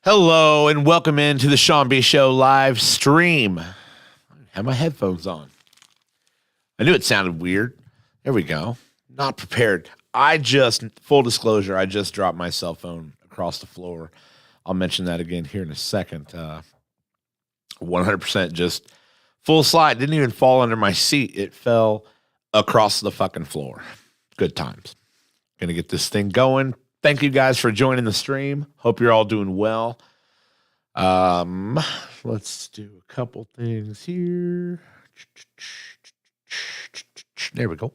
Hello and welcome into the Sean B. Show live stream. I have my headphones on. I knew it sounded weird. There we go. Not prepared. Full disclosure, I just dropped my cell phone across the floor. I'll mention that again here in a second. 100% just full slide. Didn't even fall under my seat. It fell across the fucking floor. Good times. Gonna get this thing going. Thank you guys for joining the stream. Hope you're all doing well. Let's do a couple things here. There we go.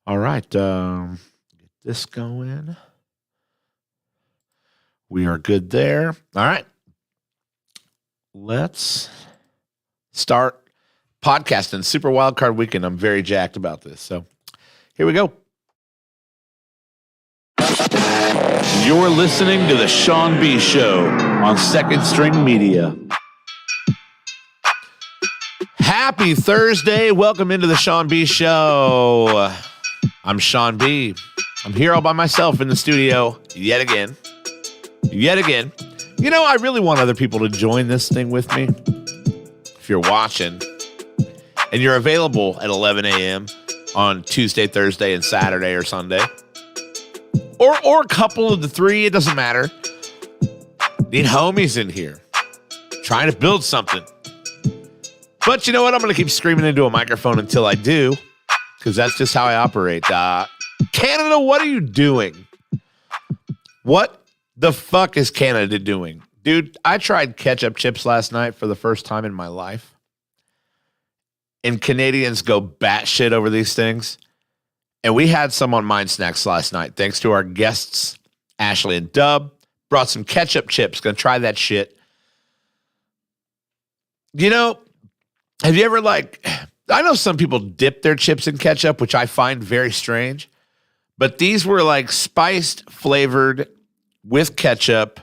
All right. Get this going. We are good there. All right. Let's start podcasting. Super Wildcard Weekend. I'm very jacked about this. So here we go. You're listening to the Sean B. Show on Second String Media. Happy Thursday. Welcome into the Sean B. Show. I'm Sean B. I'm here all by myself in the studio yet again. You know, I really want other people to join this thing with me. If you're watching and you're available at 11 a.m. on Tuesday, Thursday, and Saturday or Sunday, or a couple of the three, it doesn't matter. Need homies in here trying to build something. But you know what? I'm going to keep screaming into a microphone until I do, because that's just how I operate. Canada, what are you doing? What the fuck is Canada doing? Dude, I tried ketchup chips last night for the first time in my life. And Canadians go batshit over these things. And we had some on Mind Snacks last night, thanks to our guests, Ashley and Dub. Brought some ketchup chips. Gonna try that shit. You know, have you ever I know some people dip their chips in ketchup, which I find very strange. But these were like spiced, flavored with ketchup,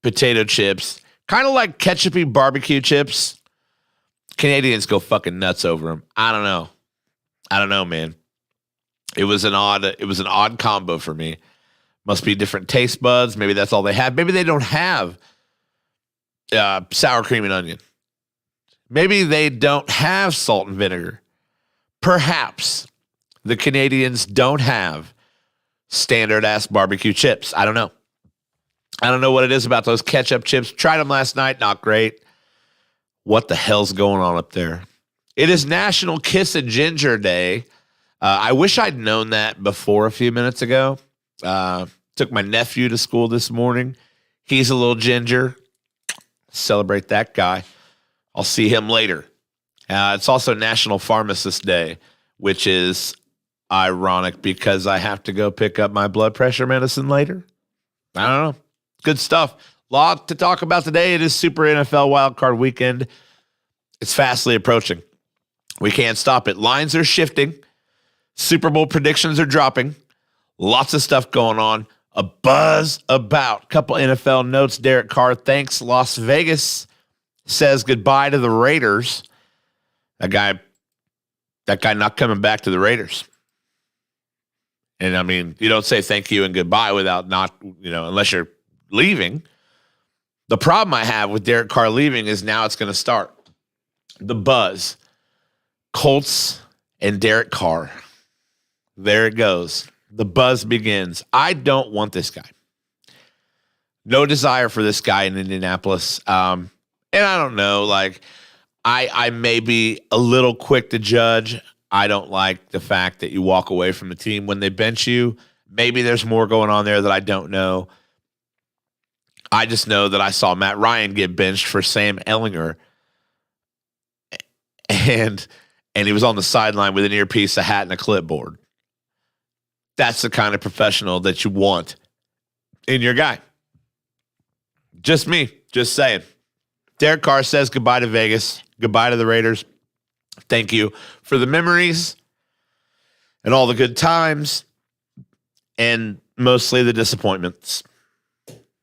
potato chips. Kind of like ketchupy barbecue chips. Canadians go fucking nuts over them. I don't know, man. It was an odd combo for me. Must be different taste buds. Maybe that's all they have. Maybe they don't have sour cream and onion. Maybe they don't have salt and vinegar. Perhaps the Canadians don't have standard ass barbecue chips. I don't know. I don't know what it is about those ketchup chips. Tried them last night. Not great. What the hell's going on up there? It is National Kiss a Ginger Day. I wish I'd known that before a few minutes ago. Took my nephew to school this morning. He's a little ginger. Celebrate that guy. I'll see him later. It's also National Pharmacist Day, which is ironic because I have to go pick up my blood pressure medicine later. I don't know. Good stuff. Lot to talk about today. It is Super NFL Wildcard Weekend. It's fastly approaching. We can't stop it. Lines are shifting. Super Bowl predictions are dropping. Lots of stuff going on. A buzz about. Couple NFL notes. Derek Carr thanks Las Vegas. Says goodbye to the Raiders. That guy not coming back to the Raiders. And I mean, you don't say thank you and goodbye without unless you're leaving. The problem I have with Derek Carr leaving is now it's going to start. The buzz. Colts and Derek Carr. There it goes. The buzz begins. I don't want this guy. No desire for this guy in Indianapolis. And I don't know, I may be a little quick to judge. I don't like the fact that you walk away from the team when they bench you. Maybe there's more going on there that I don't know. I just know that I saw Matt Ryan get benched for Sam Ehlinger. And he was on the sideline with an earpiece, a hat, and a clipboard. That's the kind of professional that you want in your guy. Just me, just saying. Derek Carr says goodbye to Vegas, goodbye to the Raiders. Thank you for the memories and all the good times and mostly the disappointments.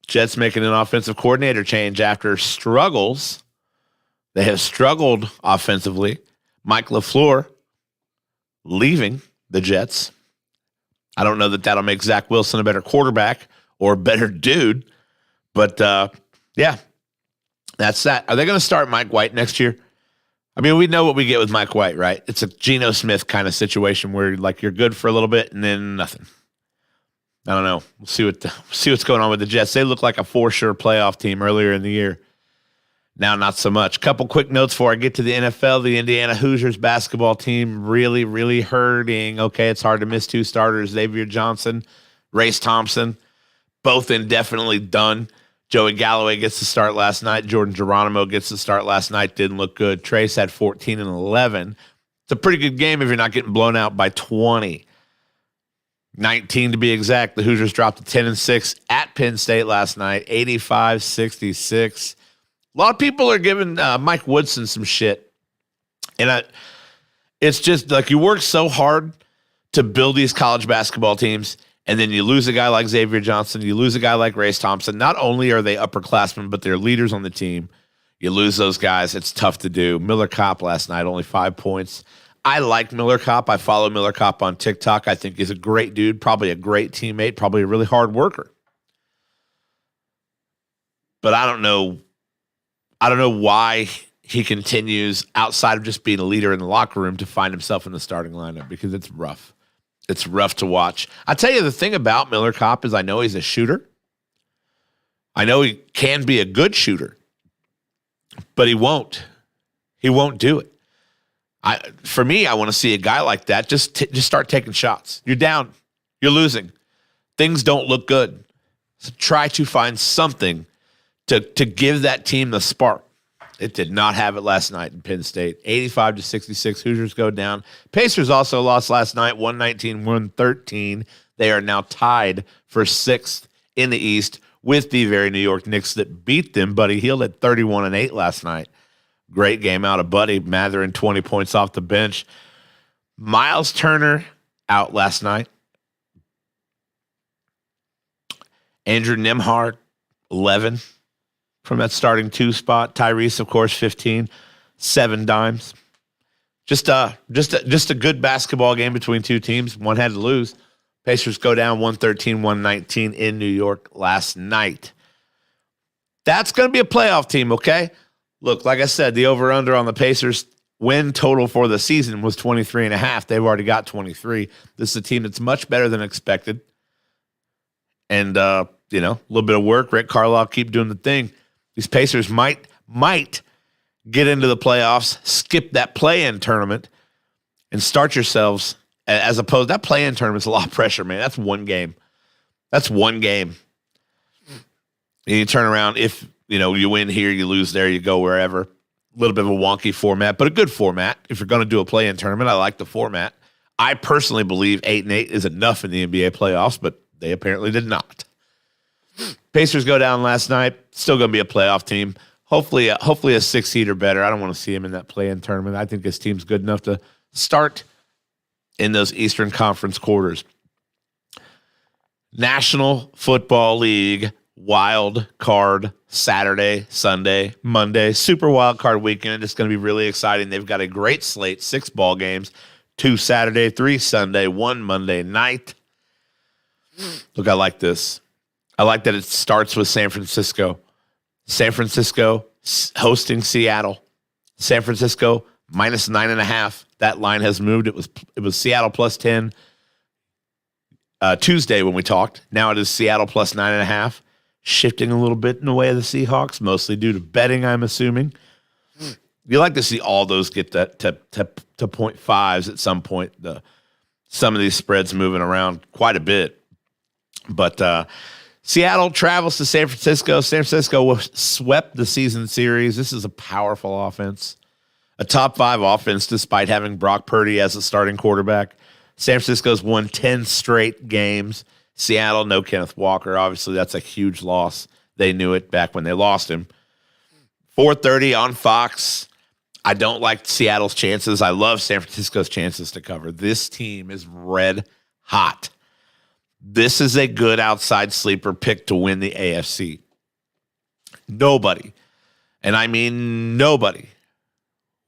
Jets making an offensive coordinator change after struggles. They have struggled offensively. Mike LaFleur leaving the Jets. I don't know that that'll make Zach Wilson a better quarterback or a better dude, but Yeah, that's that. Are they going to start Mike White next year? I mean, we know what we get with Mike White, right? It's a Geno Smith kind of situation where like you're good for a little bit and then nothing. I don't know. We'll see what's going on with the Jets. They look like a for sure playoff team earlier in the year. Now, not so much. Couple quick notes before I get to the NFL. The Indiana Hoosiers basketball team really, really hurting. Okay, it's hard to miss two starters. Xavier Johnson, Race Thompson, both indefinitely done. Joey Galloway gets the start last night. Jordan Geronimo gets the start last night. Didn't look good. Trace had 14 and 11. It's a pretty good game if you're not getting blown out by 20. 19 to be exact. The Hoosiers dropped to 10 and 6 at Penn State last night, 85-66. A lot of people are giving Mike Woodson some shit. And it's just like you work so hard to build these college basketball teams, and then you lose a guy like Xavier Johnson, you lose a guy like Race Thompson. Not only are they upperclassmen, but they're leaders on the team. You lose those guys, it's tough to do. Miller Kopp last night, only 5 points. I like Miller Kopp. I follow Miller Kopp on TikTok. I think he's a great dude, probably a great teammate, probably a really hard worker. But I don't know why he continues outside of just being a leader in the locker room to find himself in the starting lineup because it's rough. It's rough to watch. I tell you, the thing about Miller Kopp is I know he's a shooter. I know he can be a good shooter, but he won't. He won't do it. For me, I want to see a guy like that just start taking shots. You're down. You're losing. Things don't look good. So try to find something to give that team the spark. It did not have it last night in Penn State. 85-66, Hoosiers go down. Pacers also lost last night, 119-113. They are now tied for 6th in the East with the very New York Knicks that beat them. Buddy Hield at 31-8 last night. Great game out of Buddy. Matherin, 20 points off the bench. Miles Turner out last night. Andrew Nembhard, 11 from that starting 2 spot. Tyrese, of course, 15, 7 dimes. Just a good basketball game between two teams. One had to lose. Pacers go down 113-119 in New York last night. That's going to be a playoff team, okay? Look, like I said, the over-under on the Pacers win total for the season was 23.5. They've already got 23. This is a team that's much better than expected. And, a little bit of work. Rick Carlisle keep doing the thing. These Pacers might get into the playoffs, skip that play-in tournament, and start yourselves as opposed. That play-in tournament's a lot of pressure, man. That's one game. And you turn around if you win here, you lose there, you go wherever. A little bit of a wonky format, but a good format. If you're going to do a play-in tournament, I like the format. I personally believe 8-8 is enough in the NBA playoffs, but they apparently did not. Pacers go down last night. Still going to be a playoff team. Hopefully a 6 seed or better. I don't want to see him in that play-in tournament. I think his team's good enough to start in those Eastern Conference quarters. National Football League wild card Saturday, Sunday, Monday, super wild card weekend. It's going to be really exciting. They've got a great slate, 6 ball games, 2 Saturday, 3 Sunday, 1 Monday night. Look, I like this. I like that it starts with San Francisco. San Francisco hosting Seattle. San Francisco minus 9.5. That line has moved. It was Seattle plus 10 Tuesday when we talked. Now it is Seattle plus 9.5. Shifting a little bit in the way of the Seahawks, mostly due to betting, I'm assuming. You like to see all those get to 0.5s at some point. Some of these spreads moving around quite a bit. But Seattle travels to San Francisco. San Francisco swept the season series. This is a powerful offense. A top 5 offense despite having Brock Purdy as a starting quarterback. San Francisco's won 10 straight games. Seattle, no Kenneth Walker. Obviously, that's a huge loss. They knew it back when they lost him. 4:30 on Fox. I don't like Seattle's chances. I love San Francisco's chances to cover. This team is red hot. This is a good outside sleeper pick to win the AFC. Nobody, and I mean nobody,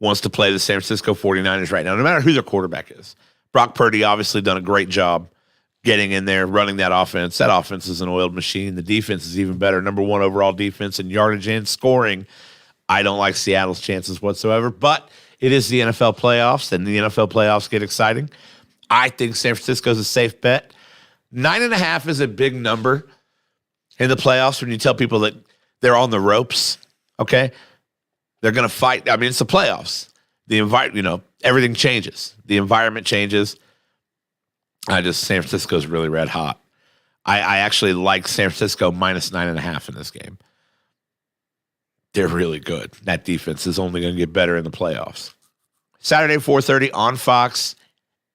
wants to play the San Francisco 49ers right now, no matter who their quarterback is. Brock Purdy obviously done a great job getting in there, running that offense. That offense is an oiled machine. The defense is even better. Number one overall defense in yardage and scoring. I don't like Seattle's chances whatsoever, but it is the NFL playoffs, and the NFL playoffs get exciting. I think San Francisco's a safe bet. 9.5 is a big number in the playoffs when you tell people that they're on the ropes, okay? They're going to fight. I mean, it's the playoffs. The environment, everything changes. The environment changes. San Francisco's really red hot. I actually like San Francisco minus 9.5 in this game. They're really good. That defense is only going to get better in the playoffs. Saturday, 4:30 on Fox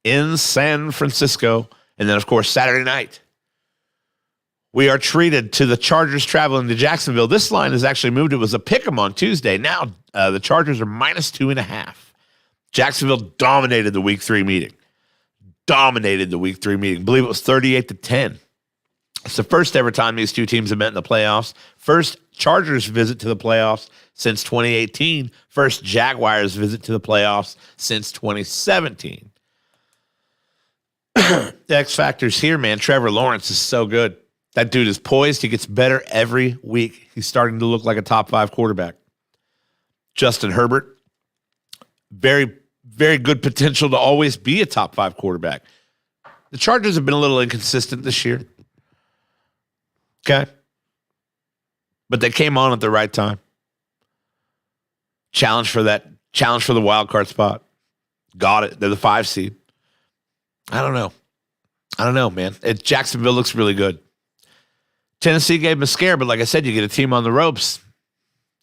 in San Francisco. And then, of course, Saturday night, we are treated to the Chargers traveling to Jacksonville. This line has actually moved. It was a pick 'em on Tuesday. Now the Chargers are minus 2.5. Jacksonville dominated the Week 3 meeting. I believe it was 38-10. It's the first ever time these two teams have met in the playoffs. First Chargers visit to the playoffs since 2018. First Jaguars visit to the playoffs since 2017. The X factor's here, man. Trevor Lawrence is so good. That dude is poised. He gets better every week. He's starting to look like a top 5 quarterback. Justin Herbert, very, very good potential to always be a top 5 quarterback. The Chargers have been a little inconsistent this year. Okay. But they came on at the right time. Challenge for the wild card spot. Got it. They're the 5 seed. I don't know, man. Jacksonville looks really good. Tennessee gave them a scare, but like I said, you get a team on the ropes.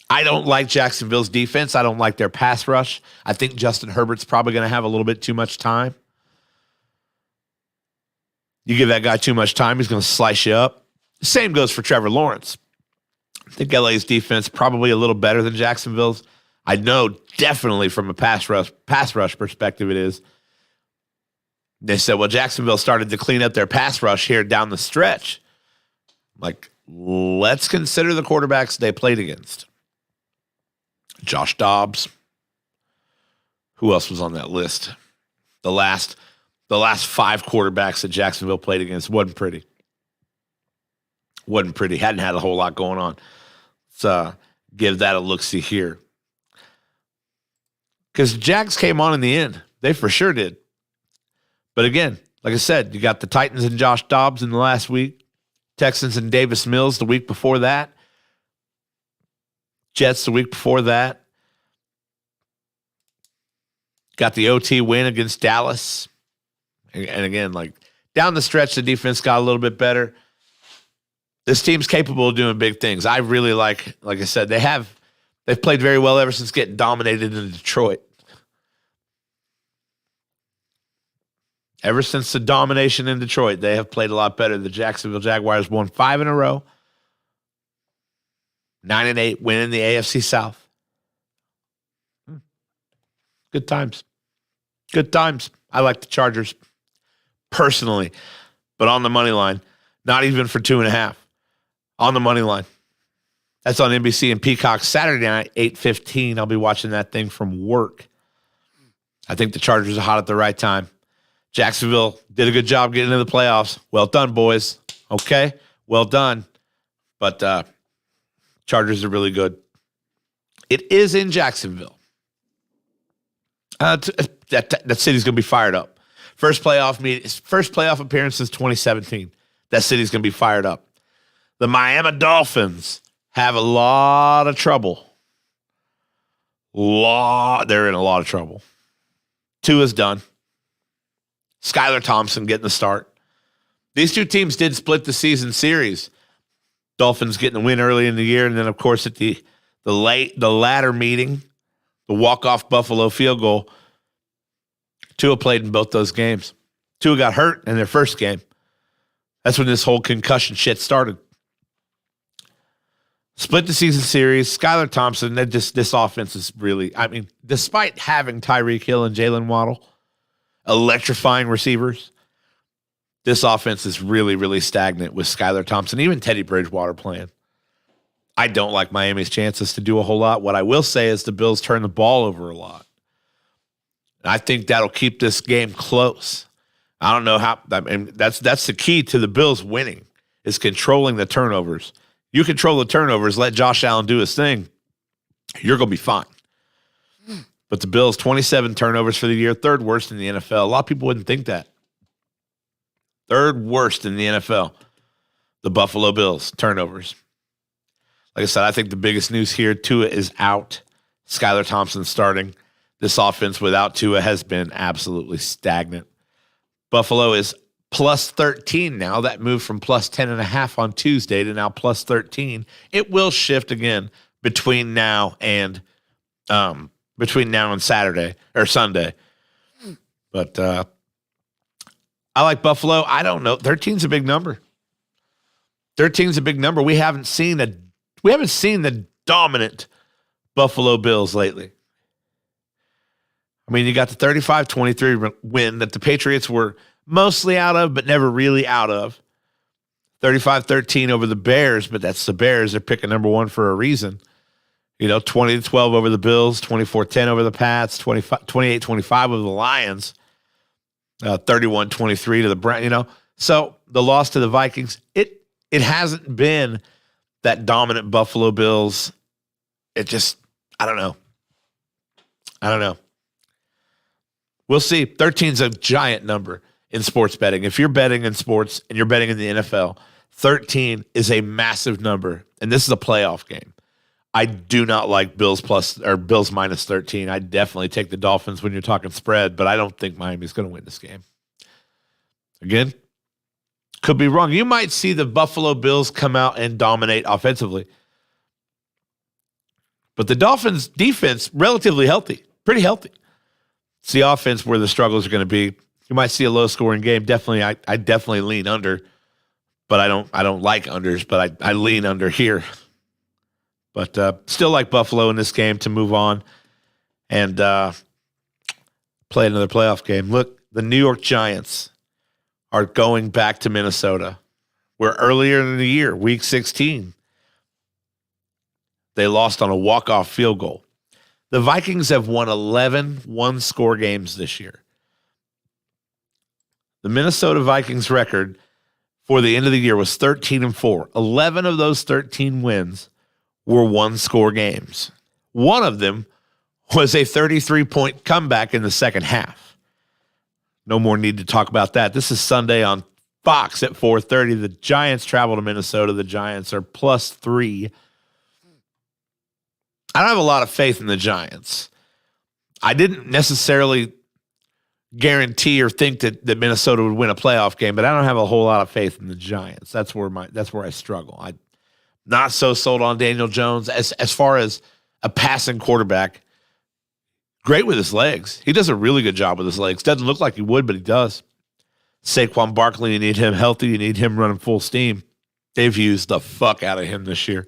I don't like Jacksonville's defense. I don't like their pass rush. I think Justin Herbert's probably going to have a little bit too much time. You give that guy too much time, he's going to slice you up. Same goes for Trevor Lawrence. I think LA's defense probably a little better than Jacksonville's. I know definitely from a pass rush perspective it is. They said, well, Jacksonville started to clean up their pass rush here down the stretch. Like, let's consider the quarterbacks they played against. Josh Dobbs. Who else was on that list? The last 5 quarterbacks that Jacksonville played against wasn't pretty. Hadn't had a whole lot going on. Let's give that a look-see here. Because Jags came on in the end. They for sure did. But again, like I said, you got the Titans and Josh Dobbs in the last week. Texans and Davis Mills the week before that. Jets the week before that. Got the OT win against Dallas. And again, like down the stretch, the defense got a little bit better. This team's capable of doing big things. I really like I said, they've played very well ever since getting dominated in Detroit. Ever since the domination in Detroit, they have played a lot better. The Jacksonville Jaguars won 5 in a row. 9-8, winning the AFC South. Good times. I like the Chargers personally, but on the money line, not even for 2.5. On the money line. That's on NBC and Peacock Saturday night, 8:15. I'll be watching that thing from work. I think the Chargers are hot at the right time. Jacksonville did a good job getting into the playoffs. Well done, boys. Okay, well done. But Chargers are really good. It is in Jacksonville. That city's going to be fired up. First playoff appearance since 2017. That city's going to be fired up. The Miami Dolphins have a lot of trouble. They're in a lot of trouble. Tua's done. Skylar Thompson getting the start. These two teams did split the season series. Dolphins getting the win early in the year, and then, of course, at the latter meeting, the walk-off Buffalo field goal, Tua played in both those games. Tua got hurt in their first game. That's when this whole concussion shit started. Split the season series. Skylar Thompson, this offense is really, despite having Tyreek Hill and Jalen Waddle, electrifying receivers, this offense is really, really stagnant with Skylar Thompson, even Teddy Bridgewater playing. I don't like Miami's chances to do a whole lot. What I will say is the Bills turn the ball over a lot. And I think that'll keep this game close. I don't know how. I mean, that's the key to the Bills winning is controlling the turnovers. You control the turnovers, let Josh Allen do his thing, you're going to be fine. But the Bills, 27 turnovers for the year, third worst in the NFL. A lot of people wouldn't think that. Third worst in the NFL. The Buffalo Bills, turnovers. Like I said, I think the biggest news here, Tua is out. Skylar Thompson starting. This offense without Tua has been absolutely stagnant. Buffalo is plus 13 now. That moved from plus 10.5 on Tuesday to now plus 13. It will shift again between now and Saturday or Sunday. But I like Buffalo. I don't know. 13's a big number. 13's a big number. We haven't seen the dominant Buffalo Bills lately. I mean, you got the 35-23 win that the Patriots were mostly out of, but never really out of. 35-13 over the Bears, but that's the Bears. They're picking number one for a reason. 20-12 over the Bills, 24-10 over the Pats, 28-25 over the Lions, 31-23 to the Browns. So the loss to the Vikings, it hasn't been that dominant Buffalo Bills. It just, I don't know. We'll see. 13's a giant number in sports betting. If you're betting in sports and you're betting in the NFL, 13 is a massive number, and this is a playoff game. I do not like Bills minus 13. I definitely take the Dolphins when you're talking spread, but I don't think Miami's going to win this game. Again, could be wrong. You might see the Buffalo Bills come out and dominate offensively. But the Dolphins' defense, relatively healthy, pretty healthy. It's the offense where the struggles are going to be. You might see a low-scoring game. Definitely, I definitely lean under, but I don't like unders, but I lean under here. But still like Buffalo in this game to move on and play another playoff game. Look, the New York Giants are going back to Minnesota, where earlier in the year, week 16, they lost on a walk-off field goal. The Vikings have won 11 one-score games this year. The Minnesota Vikings record for the end of the year was 13-4. 11 of those 13 wins were one-score games. One of them was a 33-point comeback in the second half. No more need to talk about that. This is Sunday on Fox at 4:30. The Giants travel to Minnesota. The Giants are +3. I don't have a lot of faith in the Giants. I didn't necessarily guarantee or think that Minnesota would win a playoff game, but I don't have a whole lot of faith in the Giants. That's where I struggle. I'm not so sold on Daniel Jones as far as a passing quarterback. Great with his legs. He does a really good job with his legs. Doesn't look like he would, but he does. Saquon Barkley, you need him healthy. You need him running full steam. They've used the fuck out of him this year.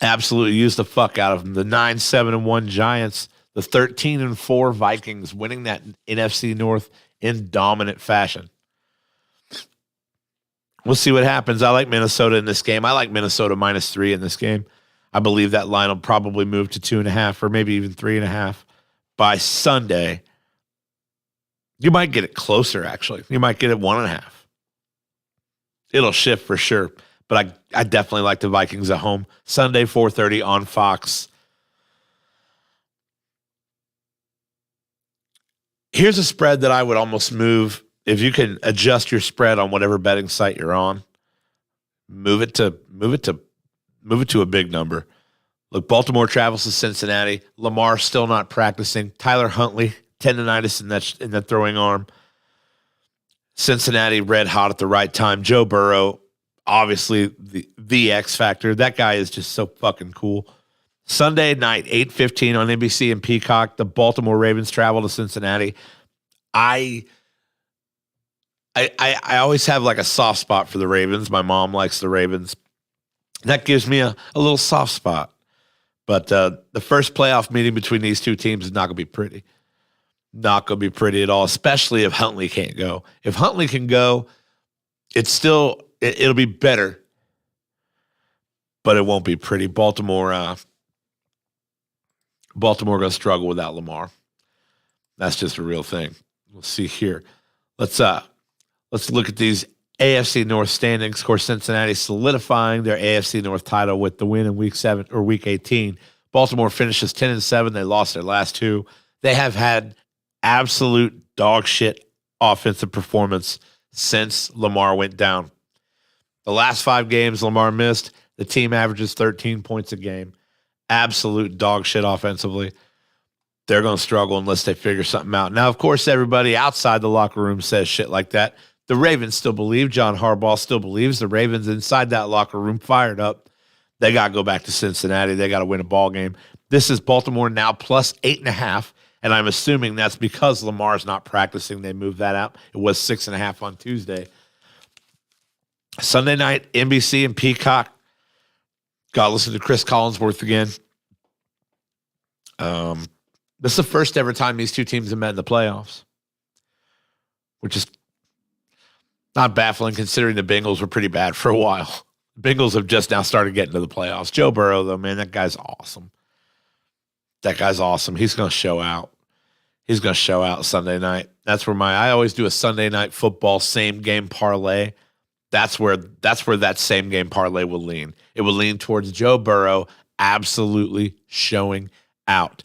Absolutely used the fuck out of him. The 9-7-1 Giants, the 13-4 Vikings winning that NFC North in dominant fashion. We'll see what happens. I like Minnesota in this game. I like Minnesota -3 in this game. I believe that line will probably move to 2.5 or maybe even 3.5 by Sunday. You might get it closer, actually. You might get it 1.5. It'll shift for sure. But I definitely like the Vikings at home. Sunday, 4:30 on Fox. Here's a spread that I would almost move. If you can adjust your spread on whatever betting site you're on, move it to a big number. Look, Baltimore travels to Cincinnati. Lamar still not practicing. Tyler Huntley, tendonitis in that throwing arm. Cincinnati red hot at the right time. Joe Burrow, obviously the X factor. That guy is just so fucking cool. Sunday night, 8:15 on NBC and Peacock. The Baltimore Ravens travel to Cincinnati. I always have like a soft spot for the Ravens. My mom likes the Ravens. That gives me a little soft spot. But the first playoff meeting between these two teams is not going to be pretty. Not going to be pretty at all, especially if Huntley can't go. If Huntley can go, it'll be better, but it won't be pretty. Baltimore going to struggle without Lamar. That's just a real thing. We'll see here. Let's look at these AFC North standings. Of course, Cincinnati solidifying their AFC North title with the win in week 18. Baltimore finishes 10-7. They lost their last two. They have had absolute dog shit offensive performance since Lamar went down. The last 5 games Lamar missed, the team averages 13 points a game. Absolute dog shit offensively. They're going to struggle unless they figure something out. Now, of course, everybody outside the locker room says shit like that. The Ravens still believe. John Harbaugh still believes. The Ravens inside that locker room fired up. They got to go back to Cincinnati. They got to win a ball game. This is Baltimore now plus 8.5, and I'm assuming that's because Lamar's not practicing. They moved that out. It was 6.5 on Tuesday. Sunday night, NBC and Peacock. Got to listen to Chris Collinsworth again. This is the first ever time these two teams have met in the playoffs, which is not baffling considering the Bengals were pretty bad for a while. The Bengals have just now started getting to the playoffs. Joe Burrow, though, man, that guy's awesome. That guy's awesome. He's going to show out. He's going to show out Sunday night. That's where I always do a Sunday night football same game parlay. That's where that same game parlay will lean. It will lean towards Joe Burrow absolutely showing out.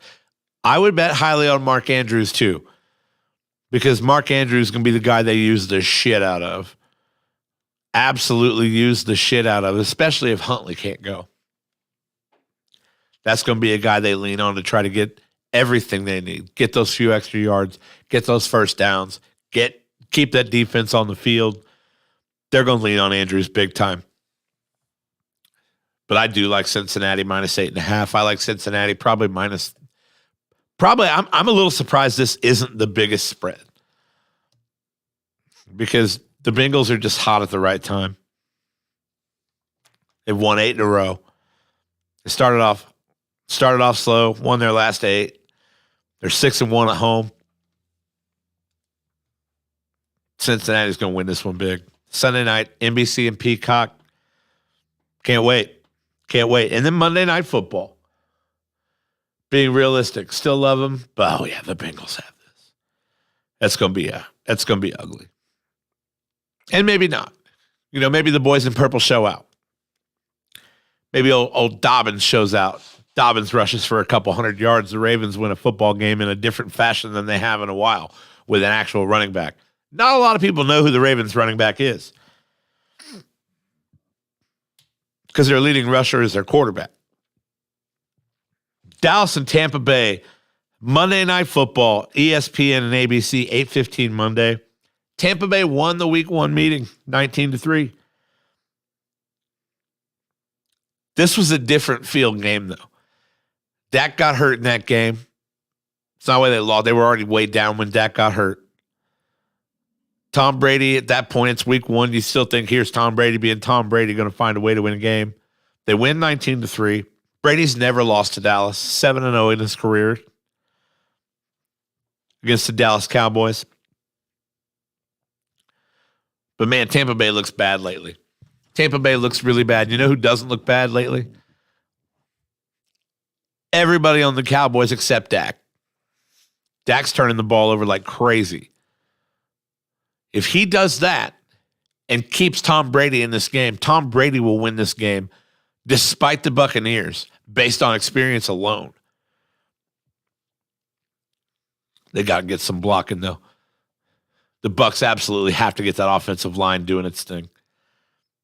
I would bet highly on Mark Andrews too, because Mark Andrews is going to be the guy they use the shit out of. Absolutely use the shit out of, especially if Huntley can't go. That's going to be a guy they lean on to try to get everything they need. Get those few extra yards, get those first downs, keep that defense on the field. They're going to lean on Andrews big time. But I do like Cincinnati minus 8.5. I like Cincinnati probably I'm a little surprised this isn't the biggest spread, because the Bengals are just hot at the right time. They've won 8 in a row. They started off slow, won their last 8. They're 6-1 at home. Cincinnati's going to win this one big. Sunday night, NBC and Peacock. Can't wait. And then Monday Night Football. Being realistic, still love them, but oh yeah, the Bengals have this. That's gonna be ugly, and maybe not. Maybe the boys in purple show out. Maybe old Dobbins shows out. Dobbins rushes for a couple 100 yards. The Ravens win a football game in a different fashion than they have in a while with an actual running back. Not a lot of people know who the Ravens running back is, because their leading rusher is their quarterback. Dallas and Tampa Bay, Monday Night Football, ESPN and ABC, 8:15 Monday. Tampa Bay won the Week 1 meeting, 19-3. This was a different field game, though. Dak got hurt in that game. It's not why they lost. They were already way down when Dak got hurt. Tom Brady, at that point, it's Week 1. You still think, here's Tom Brady being Tom Brady, going to find a way to win a game. They win 19-3. Brady's never lost to Dallas, 7-0 in his career against the Dallas Cowboys. But man, Tampa Bay looks bad lately. Tampa Bay looks really bad. You know who doesn't look bad lately? Everybody on the Cowboys except Dak. Dak's turning the ball over like crazy. If he does that and keeps Tom Brady in this game, Tom Brady will win this game despite the Buccaneers, based on experience alone. They got to get some blocking, though. The Bucs absolutely have to get that offensive line doing its thing.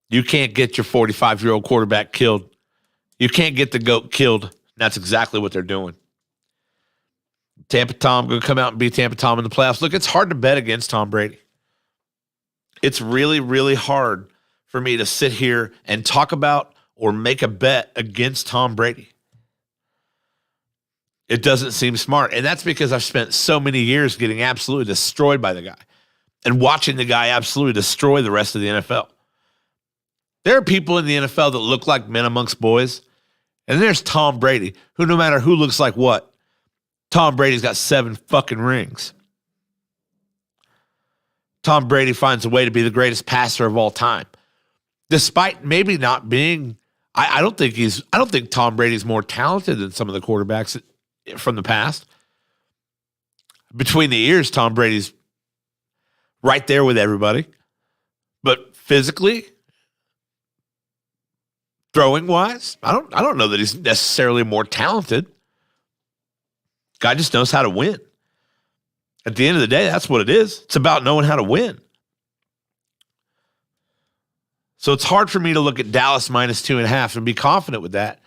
You can't get your 45-year-old quarterback killed. You can't get the GOAT killed. That's exactly what they're doing. Tampa Tom going to come out and beat Tampa Tom in the playoffs. Look, it's hard to bet against Tom Brady. It's really, really hard for me to sit here and talk about or make a bet against Tom Brady. It doesn't seem smart. And that's because I've spent so many years getting absolutely destroyed by the guy and watching the guy absolutely destroy the rest of the NFL. There are people in the NFL that look like men amongst boys. And there's Tom Brady, who no matter who looks like what, Tom Brady's got 7 fucking rings. Tom Brady finds a way to be the greatest passer of all time. Despite maybe not being, I don't think Tom Brady's more talented than some of the quarterbacks from the past. Between the years, Tom Brady's right there with everybody. But physically, throwing wise, I don't know that he's necessarily more talented. Guy just knows how to win. At the end of the day, that's what it is. It's about knowing how to win. So it's hard for me to look at Dallas -2.5 and be confident with that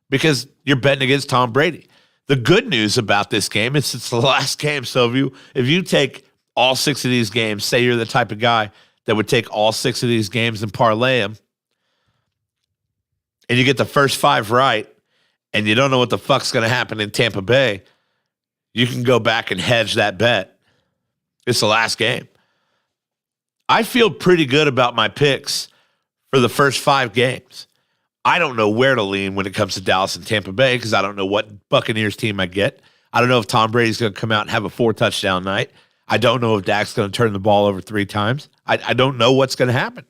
because you're betting against Tom Brady. The good news about this game is it's the last game. So if you take all 6 of these games, say you're the type of guy that would take all 6 of these games and parlay them, and you get the first 5 right, and you don't know what the fuck's going to happen in Tampa Bay, you can go back and hedge that bet. It's the last game. I feel pretty good about my picks for the first 5 games. I don't know where to lean when it comes to Dallas and Tampa Bay because I don't know what Buccaneers team I get. I don't know if Tom Brady's going to come out and have a 4-touchdown night. I don't know if Dak's going to turn the ball over 3 times. I don't know what's going to happen.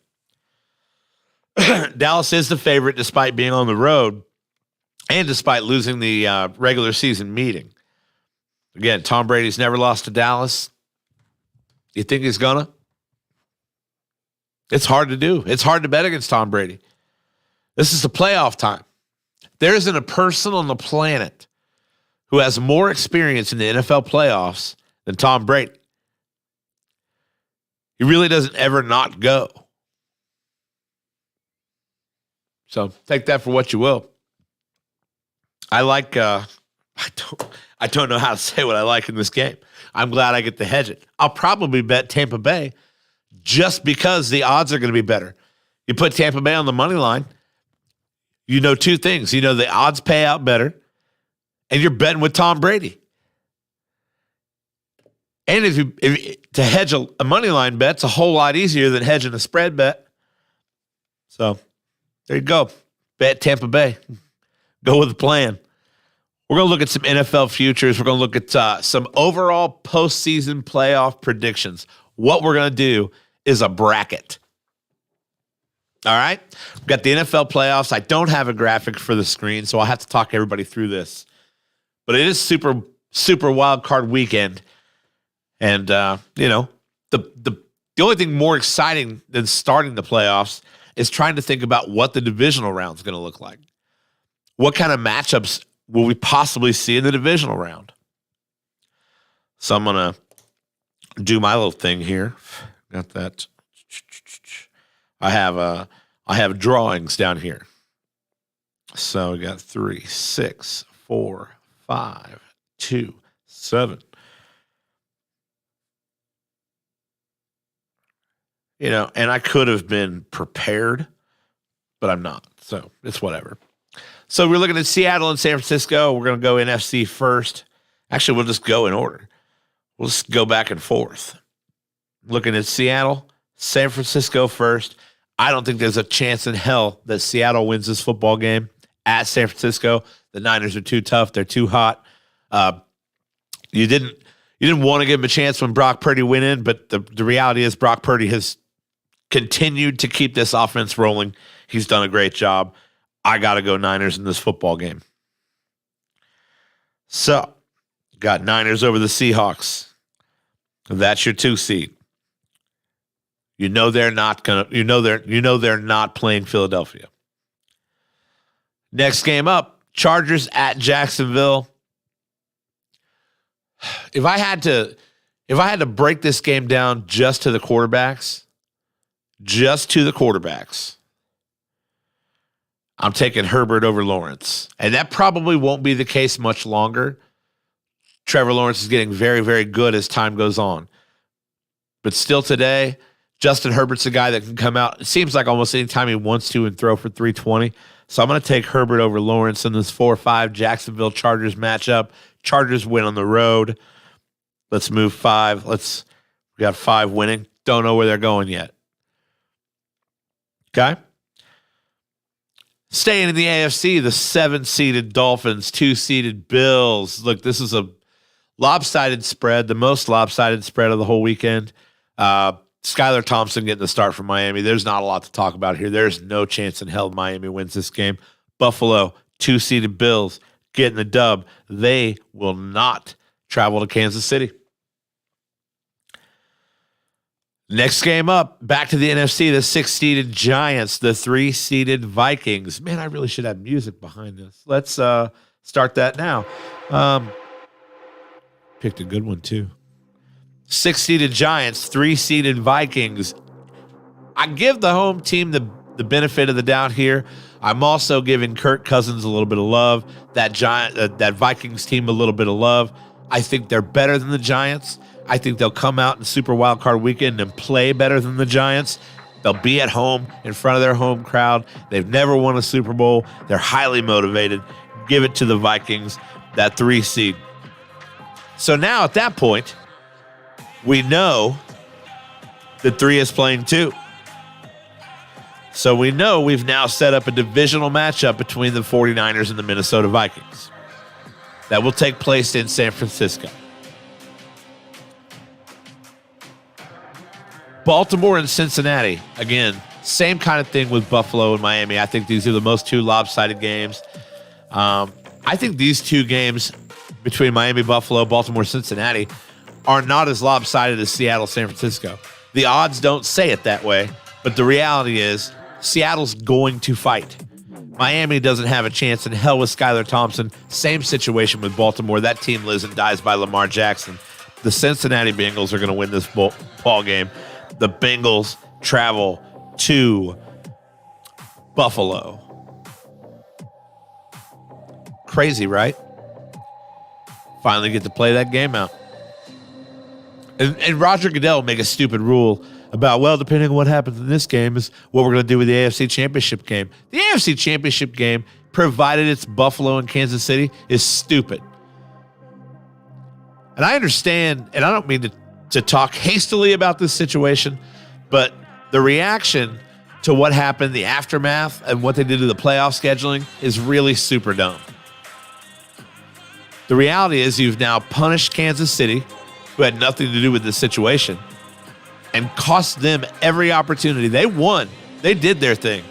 Dallas is the favorite despite being on the road and despite losing the regular season meeting. Again, Tom Brady's never lost to Dallas. You think he's gonna? It's hard to do. It's hard to bet against Tom Brady. This is the playoff time. There isn't a person on the planet who has more experience in the NFL playoffs than Tom Brady. He really doesn't ever not go. So take that for what you will. I like. I don't know how to say what I like in this game. I'm glad I get to hedge it. I'll probably bet Tampa Bay just because the odds are going to be better. You put Tampa Bay on the money line, you know 2 things. You know the odds pay out better, and you're betting with Tom Brady. And if to hedge a money line bet's a whole lot easier than hedging a spread bet. So there you go. Bet Tampa Bay. Go with the plan. We're going to look at some NFL futures. We're going to look at some overall postseason playoff predictions. What we're going to do is a bracket. All right? We've got the NFL playoffs. I don't have a graphic for the screen, so I'll have to talk everybody through this. But it is super, super wild card weekend. And, the only thing more exciting than starting the playoffs is trying to think about what the divisional round is going to look like. What kind of matchups will we possibly see in the divisional round? So I'm going to do my little thing here. Got that. I have drawings down here. So we got 3, 6, 4, 5, 2, 7. And I could have been prepared, but I'm not. So it's whatever. So we're looking at Seattle and San Francisco. We're going to go NFC first. Actually, we'll just go in order. We'll just go back and forth. Looking at Seattle, San Francisco first. I don't think there's a chance in hell that Seattle wins this football game at San Francisco. The Niners are too tough. They're too hot. You didn't want to give them a chance when Brock Purdy went in, but the reality is Brock Purdy has continued to keep this offense rolling. He's done a great job. I got to go Niners in this football game. So, got Niners over the Seahawks. That's your 2 seed. They're not playing Philadelphia. Next game up, Chargers at Jacksonville. If I had to break this game down just to the quarterbacks, I'm taking Herbert over Lawrence. And that probably won't be the case much longer. Trevor Lawrence is getting very, very good as time goes on. But still today, Justin Herbert's a guy that can come out. It seems like almost any time he wants to and throw for 320. So I'm going to take Herbert over Lawrence in this 4-5 Jacksonville Chargers matchup. Chargers win on the road. Let's move 5. We got 5 winning. Don't know where they're going yet. Okay? Staying in the AFC, the 7-seeded Dolphins, 2-seeded Bills. Look, this is a lopsided spread, the most lopsided spread of the whole weekend. Skylar Thompson getting the start from Miami. There's not a lot to talk about here. There's no chance in hell Miami wins this game. Buffalo, 2-seeded Bills, getting the dub. They will not travel to Kansas City. Next game up, back to the NFC, the 6-seeded Giants, the 3-seeded Vikings. Man, I really should have music behind this. Let's start that now. Picked a good one, too. 6-seeded Giants, 3-seeded Vikings. I give the home team the benefit of the doubt here. I'm also giving Kirk Cousins a little bit of love, that Vikings team a little bit of love. I think they're better than the Giants. I think they'll come out in Super Wildcard Weekend and play better than the Giants. They'll be at home in front of their home crowd. They've never won a Super Bowl. They're highly motivated. Give it to the Vikings, that 3 seed. So now at that point, we know that 3 is playing 2. So we know we've now set up a divisional matchup between the 49ers and the Minnesota Vikings. That will take place in San Francisco. Baltimore and Cincinnati. Again, same kind of thing with Buffalo and Miami. I think these are the most 2 lopsided games. I think these 2 games between Miami, Buffalo, Baltimore, Cincinnati are not as lopsided as Seattle, San Francisco. The odds don't say it that way, but the reality is Seattle's going to fight. Miami doesn't have a chance in hell with Skylar Thompson. Same situation with Baltimore. That team lives and dies by Lamar Jackson. The Cincinnati Bengals are going to win this ball game. The Bengals travel to Buffalo. Crazy, right? Finally get to play that game out. And Roger Goodell make a stupid rule about, well, depending on what happens in this game is what we're going to do with the AFC Championship game. The AFC Championship game, provided it's Buffalo and Kansas City, is stupid. And I understand, and I don't mean to talk hastily about this situation, but the reaction to what happened, the aftermath, and what they did to the playoff scheduling is really super dumb. The reality is you've now punished Kansas City, who had nothing to do with this situation, and cost them every opportunity. They won. They did their thing.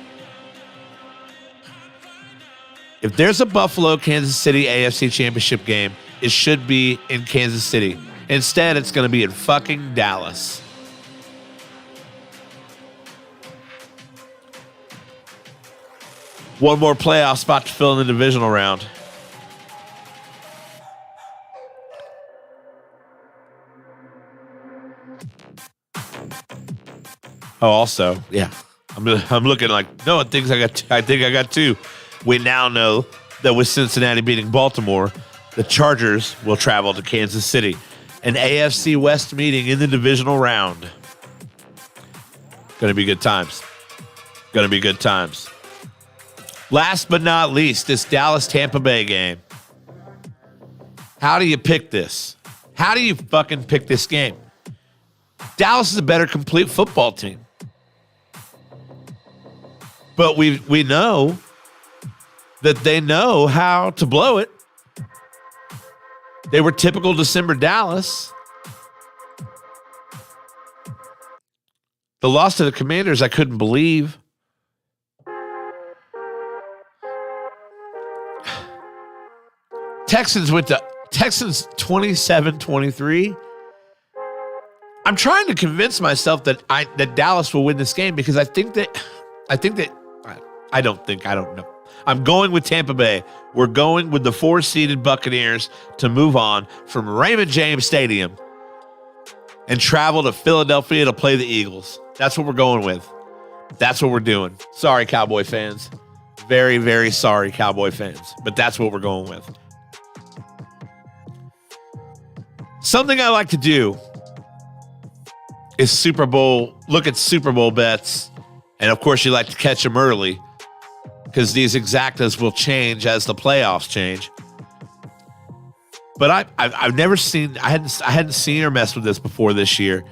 If there's a Buffalo-Kansas City AFC Championship game, it should be in Kansas City. Instead, it's going to be in fucking Dallas. One more playoff spot to fill in the divisional round. Oh, also, yeah, I'm looking like no one thinks I got. I think I got 2. We now know that with Cincinnati beating Baltimore, the Chargers will travel to Kansas City, an AFC West meeting in the divisional round. Going to be good times. Going to be good times. Last but not least, this Dallas-Tampa Bay game. How do you pick this? How do you fucking pick this game? Dallas is a better complete football team. But we know that they know how to blow it. They were typical December Dallas. The loss to the Commanders, I couldn't believe. Texans 27-23. I'm trying to convince myself that Dallas will win this game because I don't know. I'm going with Tampa Bay. We're going with the 4-seeded Buccaneers to move on from Raymond James Stadium and travel to Philadelphia to play the Eagles. That's what we're going with. That's what we're doing. Sorry, Cowboy fans. Very, very sorry, Cowboy fans. But that's what we're going with. Something I like to do is look at Super Bowl bets. And of course, you like to catch them early because these exactas will change as the playoffs change. But I've never seen, I hadn't seen or messed with this before this year,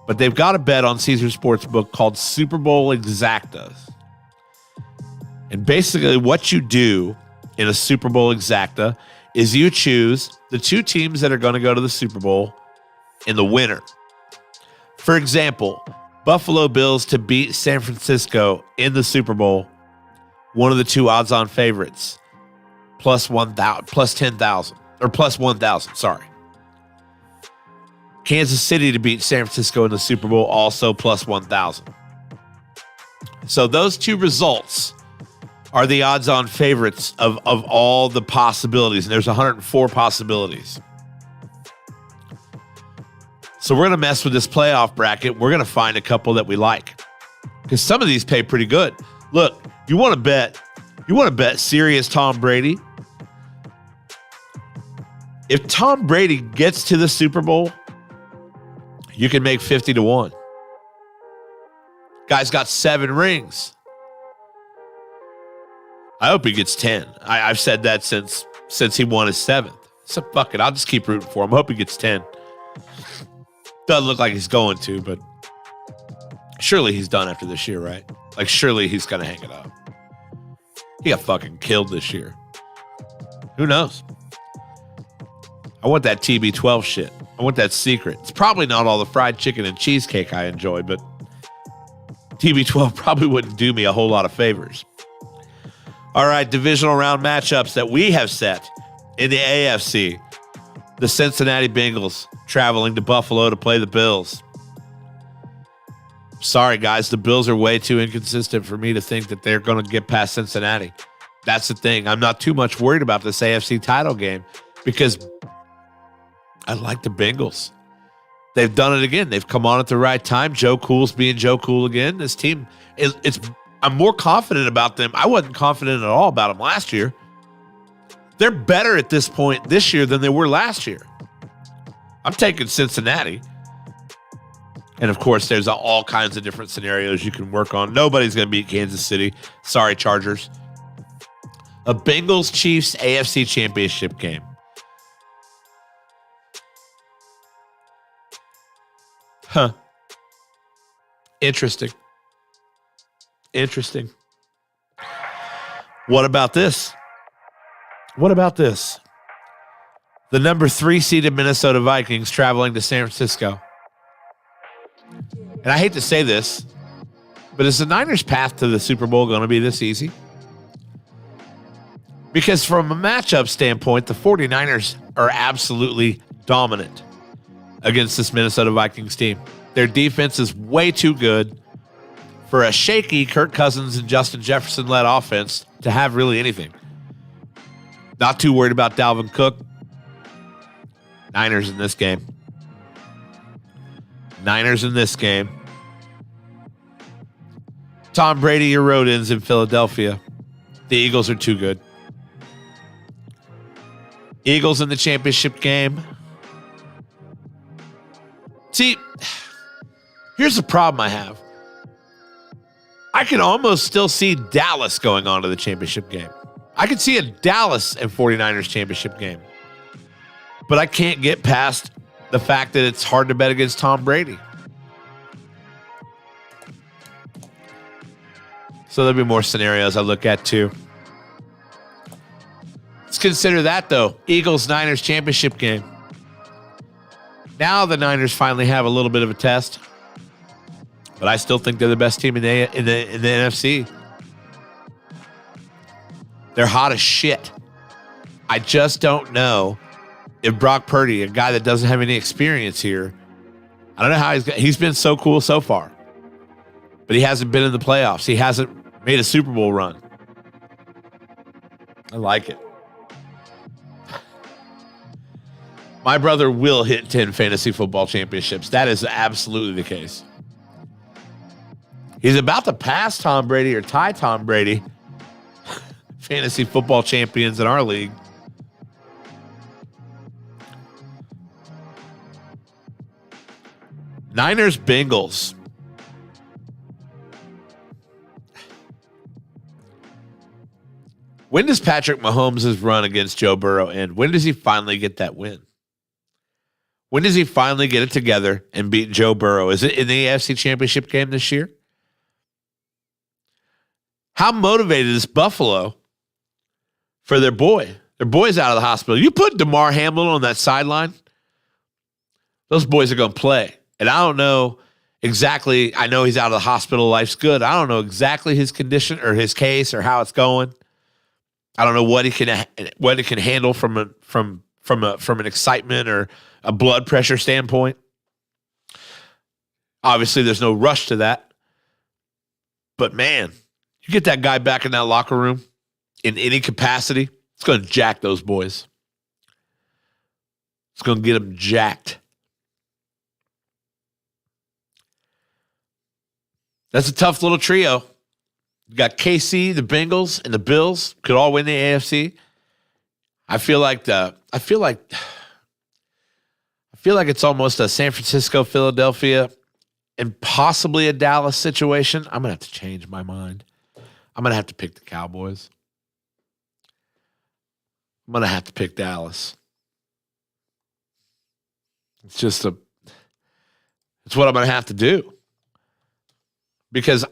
but they've got a bet on Caesar Sportsbook called Super Bowl Exactas. And basically what you do in a Super Bowl Exacta is you choose the 2 teams that are going to go to the Super Bowl and the winner. For example, Buffalo Bills to beat San Francisco in the Super Bowl, one of the 2 odds-on favorites, plus 10,000 or plus 1,000. Sorry. Kansas City to beat San Francisco in the Super Bowl, also plus 1,000. So those two results are the odds-on favorites of all the possibilities. And there's 104 possibilities. So we're going to mess with this playoff bracket. We're going to find a couple that we like. Because some of these pay pretty good. Look, you want to bet serious Tom Brady? If Tom Brady gets to the Super Bowl, you can make 50-1. Guy's got 7 rings. I hope he gets 10. I've said that since he won his 7th. So fuck it. I'll just keep rooting for him. Hope he gets 10. Doesn't look like he's going to, but surely he's done after this year, right? Like, surely he's going to hang it up. He got fucking killed this year. Who knows? I want that TB12 shit. I want that secret. It's probably not all the fried chicken and cheesecake I enjoy, but TB12 probably wouldn't do me a whole lot of favors. All right, divisional round matchups that we have set in the AFC. The Cincinnati Bengals traveling to Buffalo to play the Bills. Sorry, guys, the Bills are way too inconsistent for me to think that they're going to get past Cincinnati. That's the thing. I'm not too much worried about this AFC title game because I like the Bengals. They've done it again. They've come on at the right time. Joe Cool's being Joe Cool again. This team, I'm more confident about them. I wasn't confident at all about them last year. They're better at this point this year than they were last year. I'm taking Cincinnati. And, of course, there's all kinds of different scenarios you can work on. Nobody's going to beat Kansas City. Sorry, Chargers. A Bengals-Chiefs AFC Championship game. Huh. Interesting. What about this? The number 3 seeded Minnesota Vikings traveling to San Francisco. And I hate to say this, but is the Niners' path to the Super Bowl going to be this easy? Because from a matchup standpoint, the 49ers are absolutely dominant against this Minnesota Vikings team. Their defense is way too good for a shaky Kirk Cousins and Justin Jefferson-led offense to have really anything. Not too worried about Dalvin Cook. Niners in this game. Tom Brady, your road ends in Philadelphia. The Eagles are too good. Eagles in the championship game. See, here's the problem I have. I can almost still see Dallas going on to the championship game. I could see a Dallas and 49ers championship game. But I can't get past the fact that it's hard to bet against Tom Brady. So there'll be more scenarios I look at too. Let's consider that though. Eagles-Niners championship game. Now the Niners finally have a little bit of a test. But I still think they're the best team in the NFC. They're hot as shit. I just don't know if Brock Purdy, a guy that doesn't have any experience here, I don't know how he's been so cool so far. But he hasn't been in the playoffs. He hasn't made a Super Bowl run. I like it. My brother will hit 10 fantasy football championships. That is absolutely the case. He's about to pass Tom Brady or tie Tom Brady. Fantasy football champions in our league. Niners, Bengals. When does Patrick Mahomes' run against Joe Burrow end? When does he finally get that win? When does he finally get it together and beat Joe Burrow? Is it in the AFC Championship game this year? How motivated is Buffalo for their boy? Their boy's out of the hospital. You put DeMar Hamlin on that sideline, those boys are going to play. And I don't know exactly. I know he's out of the hospital. Life's good. I don't know exactly his condition or his case or how it's going. I don't know what he can handle from an excitement or a blood pressure standpoint. Obviously, there's no rush to that. But man, you get that guy back in that locker room in any capacity, it's going to jack those boys. It's going to get them jacked. That's a tough little trio. You got KC, the Bengals, and the Bills could all win the AFC. I feel like it's almost a San Francisco, Philadelphia, and possibly a Dallas situation. I'm going to have to change my mind. I'm going to have to pick the Cowboys. I'm going to have to pick Dallas. It's what I'm going to have to do. Because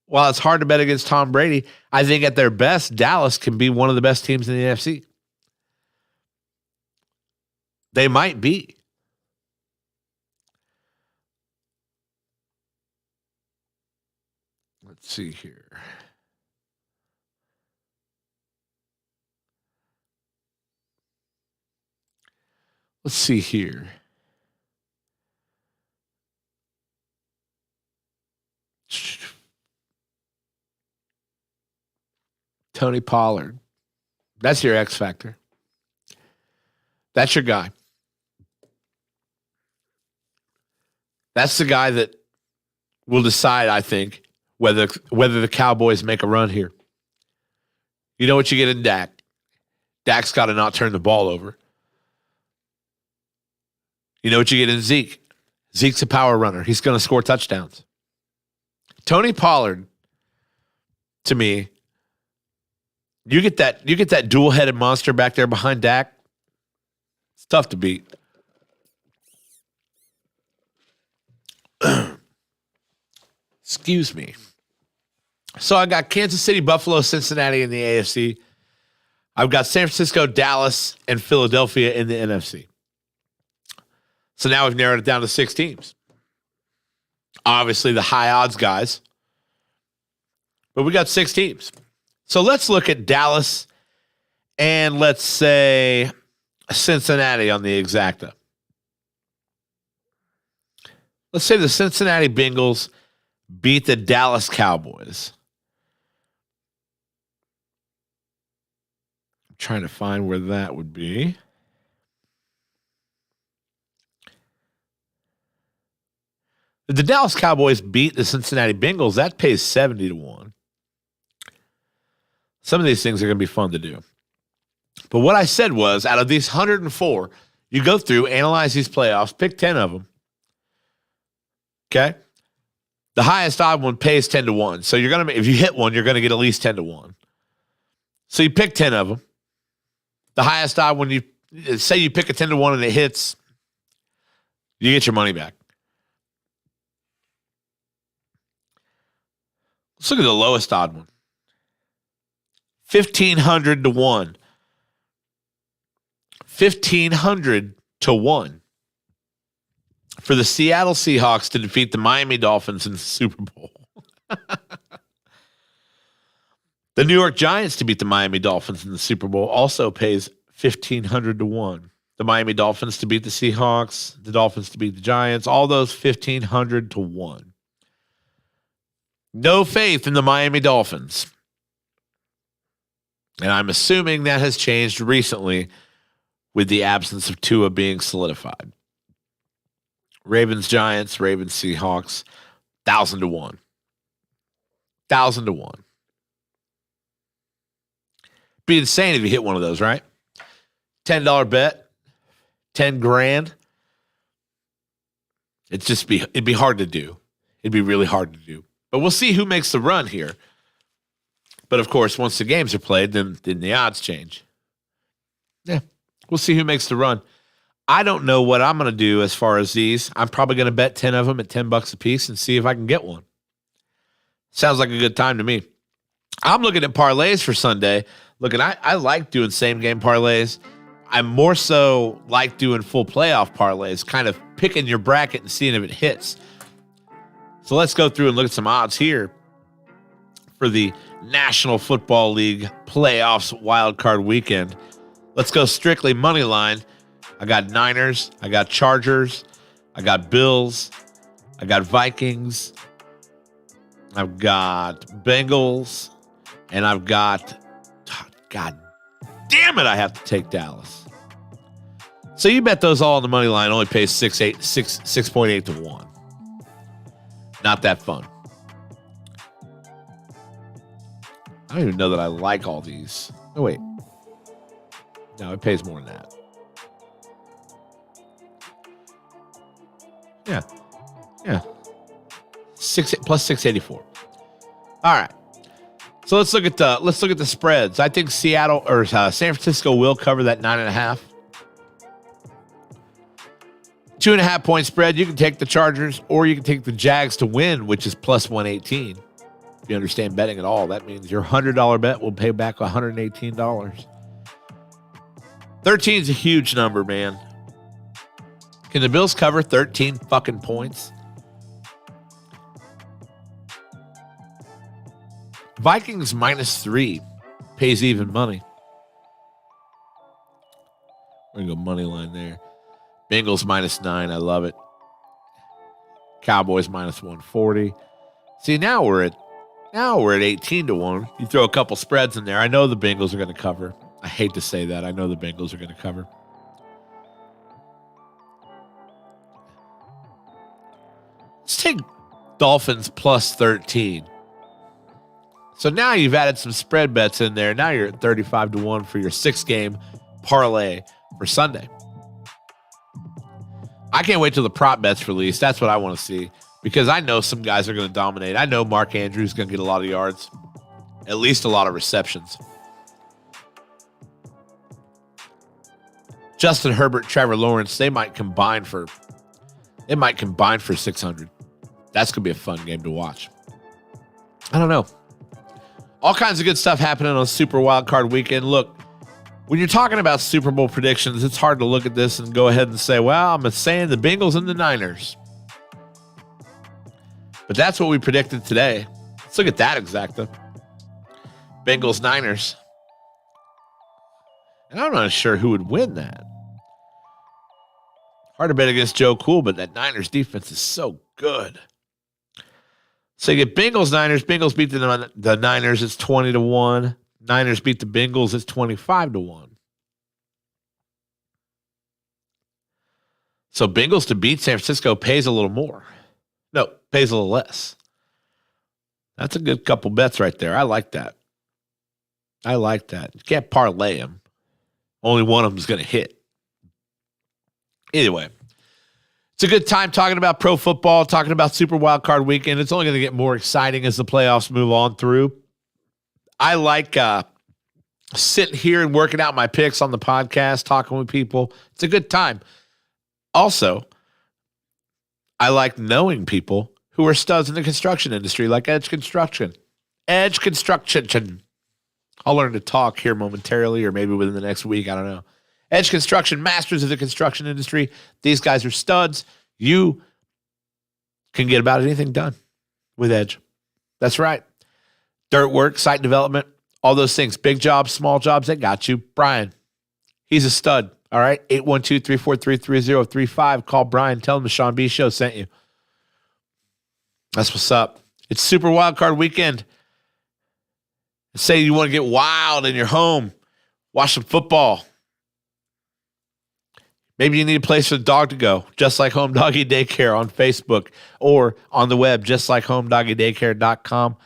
while it's hard to bet against Tom Brady, I think at their best, Dallas can be one of the best teams in the NFC. They might be. Let's see here. Let's see here. Tony Pollard. That's your X factor. That's your guy. That's the guy that will decide, I think, whether the Cowboys make a run here. You know what you get in Dak. Dak's got to not turn the ball over. You know what you get in Zeke. Zeke's a power runner. He's going to score touchdowns. Tony Pollard, to me, you get that dual-headed monster back there behind Dak. It's tough to beat. Excuse me. So I got Kansas City, Buffalo, Cincinnati in the AFC. I've got San Francisco, Dallas, and Philadelphia in the NFC. So now we've narrowed it down to 6 teams. Obviously, the high odds guys. But we got 6 teams. So let's look at Dallas and let's say Cincinnati on the exacta. Let's say the Cincinnati Bengals beat the Dallas Cowboys. I'm trying to find where that would be. If the Dallas Cowboys beat the Cincinnati Bengals, that pays 70-1. Some of these things are going to be fun to do. But what I said was, out of these 104, you go through, analyze these playoffs, pick 10 of them. Okay? The highest odd one pays 10-1. So you're gonna, if you hit one, you're going to get at least 10-1. So you pick 10 of them. The highest odd one, you say you pick a 10-1 and it hits, you get your money back. Let's look at the lowest odd one. 1,500-1. 1,500-1 for the Seattle Seahawks to defeat the Miami Dolphins in the Super Bowl. The New York Giants to beat the Miami Dolphins in the Super Bowl also pays 1,500-1. The Miami Dolphins to beat the Seahawks, the Dolphins to beat the Giants, all those 1,500-1. No faith in the Miami Dolphins. And I'm assuming that has changed recently with the absence of Tua being solidified. Ravens, Giants, Ravens, Seahawks, 1,000-1. 1,000-1. Be insane if you hit one of those, right? $10 bet, 10 grand. It'd be hard to do. It'd be really hard to do. But we'll see who makes the run here. But of course, once the games are played, then the odds change. Yeah, we'll see who makes the run. I don't know what I'm going to do as far as these. I'm probably going to bet 10 of them at $10 a piece and see if I can get one. Sounds like a good time to me. I'm looking at parlays for Sunday. I like doing same-game parlays. I more so like doing full playoff parlays, kind of picking your bracket and seeing if it hits. So let's go through and look at some odds here for the National Football League playoffs wildcard weekend. Let's go strictly money line. I got Niners. I got Chargers. I got Bills. I got Vikings. I've got Bengals. And I've got, God damn it, I have to take Dallas. So you bet those all on the money line, only pays 6.8 to 1. Not that fun. I don't even know that I like all these. Oh, wait. No, it pays more than that. Yeah. 684. All right. So let's look at the spreads. I think Seattle or San Francisco will cover that 9.5. 2.5 point spread. You can take the Chargers or you can take the Jags to win, which is plus 118. If you understand betting at all, that means your $100 bet will pay back $118. 13 is a huge number, man. Can the Bills cover 13 fucking points? Vikings -3 pays even money. We're going to go money line there. Bengals -9. I love it. Cowboys -140. See, now we're at 18 to 1. You throw a couple spreads in there. I know the Bengals are going to cover. I hate to say that. I know the Bengals are going to cover. Let's take Dolphins +13. So now you've added some spread bets in there. Now you're at 35 to 1 for your 6-game parlay for Sunday. I can't wait till the prop bets release. That's what I want to see because I know some guys are going to dominate. I know Mark Andrews is going to get a lot of yards, at least a lot of receptions. Justin Herbert, Trevor Lawrence, they might combine for 600. That's going to be a fun game to watch. I don't know. All kinds of good stuff happening on Super Wildcard Weekend. Look, when you're talking about Super Bowl predictions, it's hard to look at this and go ahead and say, well, I'm saying the Bengals and the Niners. But that's what we predicted today. Let's look at that exacta. Bengals, Niners. And I'm not sure who would win that. Hard to bet against Joe Cool, but that Niners defense is so good. So you get Bengals, Niners. Bengals beat the Niners. It's 20 to 1. Niners beat the Bengals. It's 25 to 1. So Bengals to beat San Francisco pays a little more. No, pays a little less. That's a good couple bets right there. I like that. You can't parlay them. Only one of them is going to hit. Either way. It's a good time talking about pro football, talking about Super Wildcard Weekend. It's only going to get more exciting as the playoffs move on through. I like sitting here and working out my picks on the podcast, talking with people. It's a good time. Also, I like knowing people who are studs in the construction industry, like Edge Construction. Edge Construction. I'll learn to talk here momentarily or maybe within the next week. I don't know. Edge Construction, masters of the construction industry. These guys are studs. You can get about anything done with Edge. That's right. Dirt work, site development, all those things. Big jobs, small jobs, they got you. Brian, he's a stud. All right. 812-343-3035. Call Brian. Tell him the Sean B Show sent you. That's what's up. It's Super Wildcard Weekend. Say you want to get wild in your home. Watch some football. Maybe you need a place for the dog to go, just like Home Doggy Daycare on Facebook or on the web, just like HomeDoggyDaycare.com.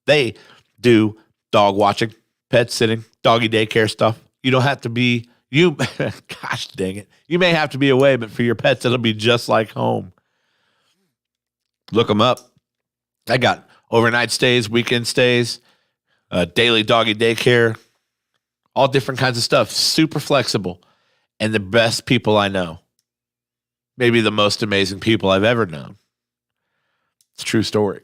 They do dog watching, pet sitting, doggy daycare stuff. You don't have to be, gosh dang it. You may have to be away, but for your pets, it'll be just like home. Look them up. I got overnight stays, weekend stays, daily doggy daycare, all different kinds of stuff. Super flexible. And the best people I know. Maybe the most amazing people I've ever known. It's a true story.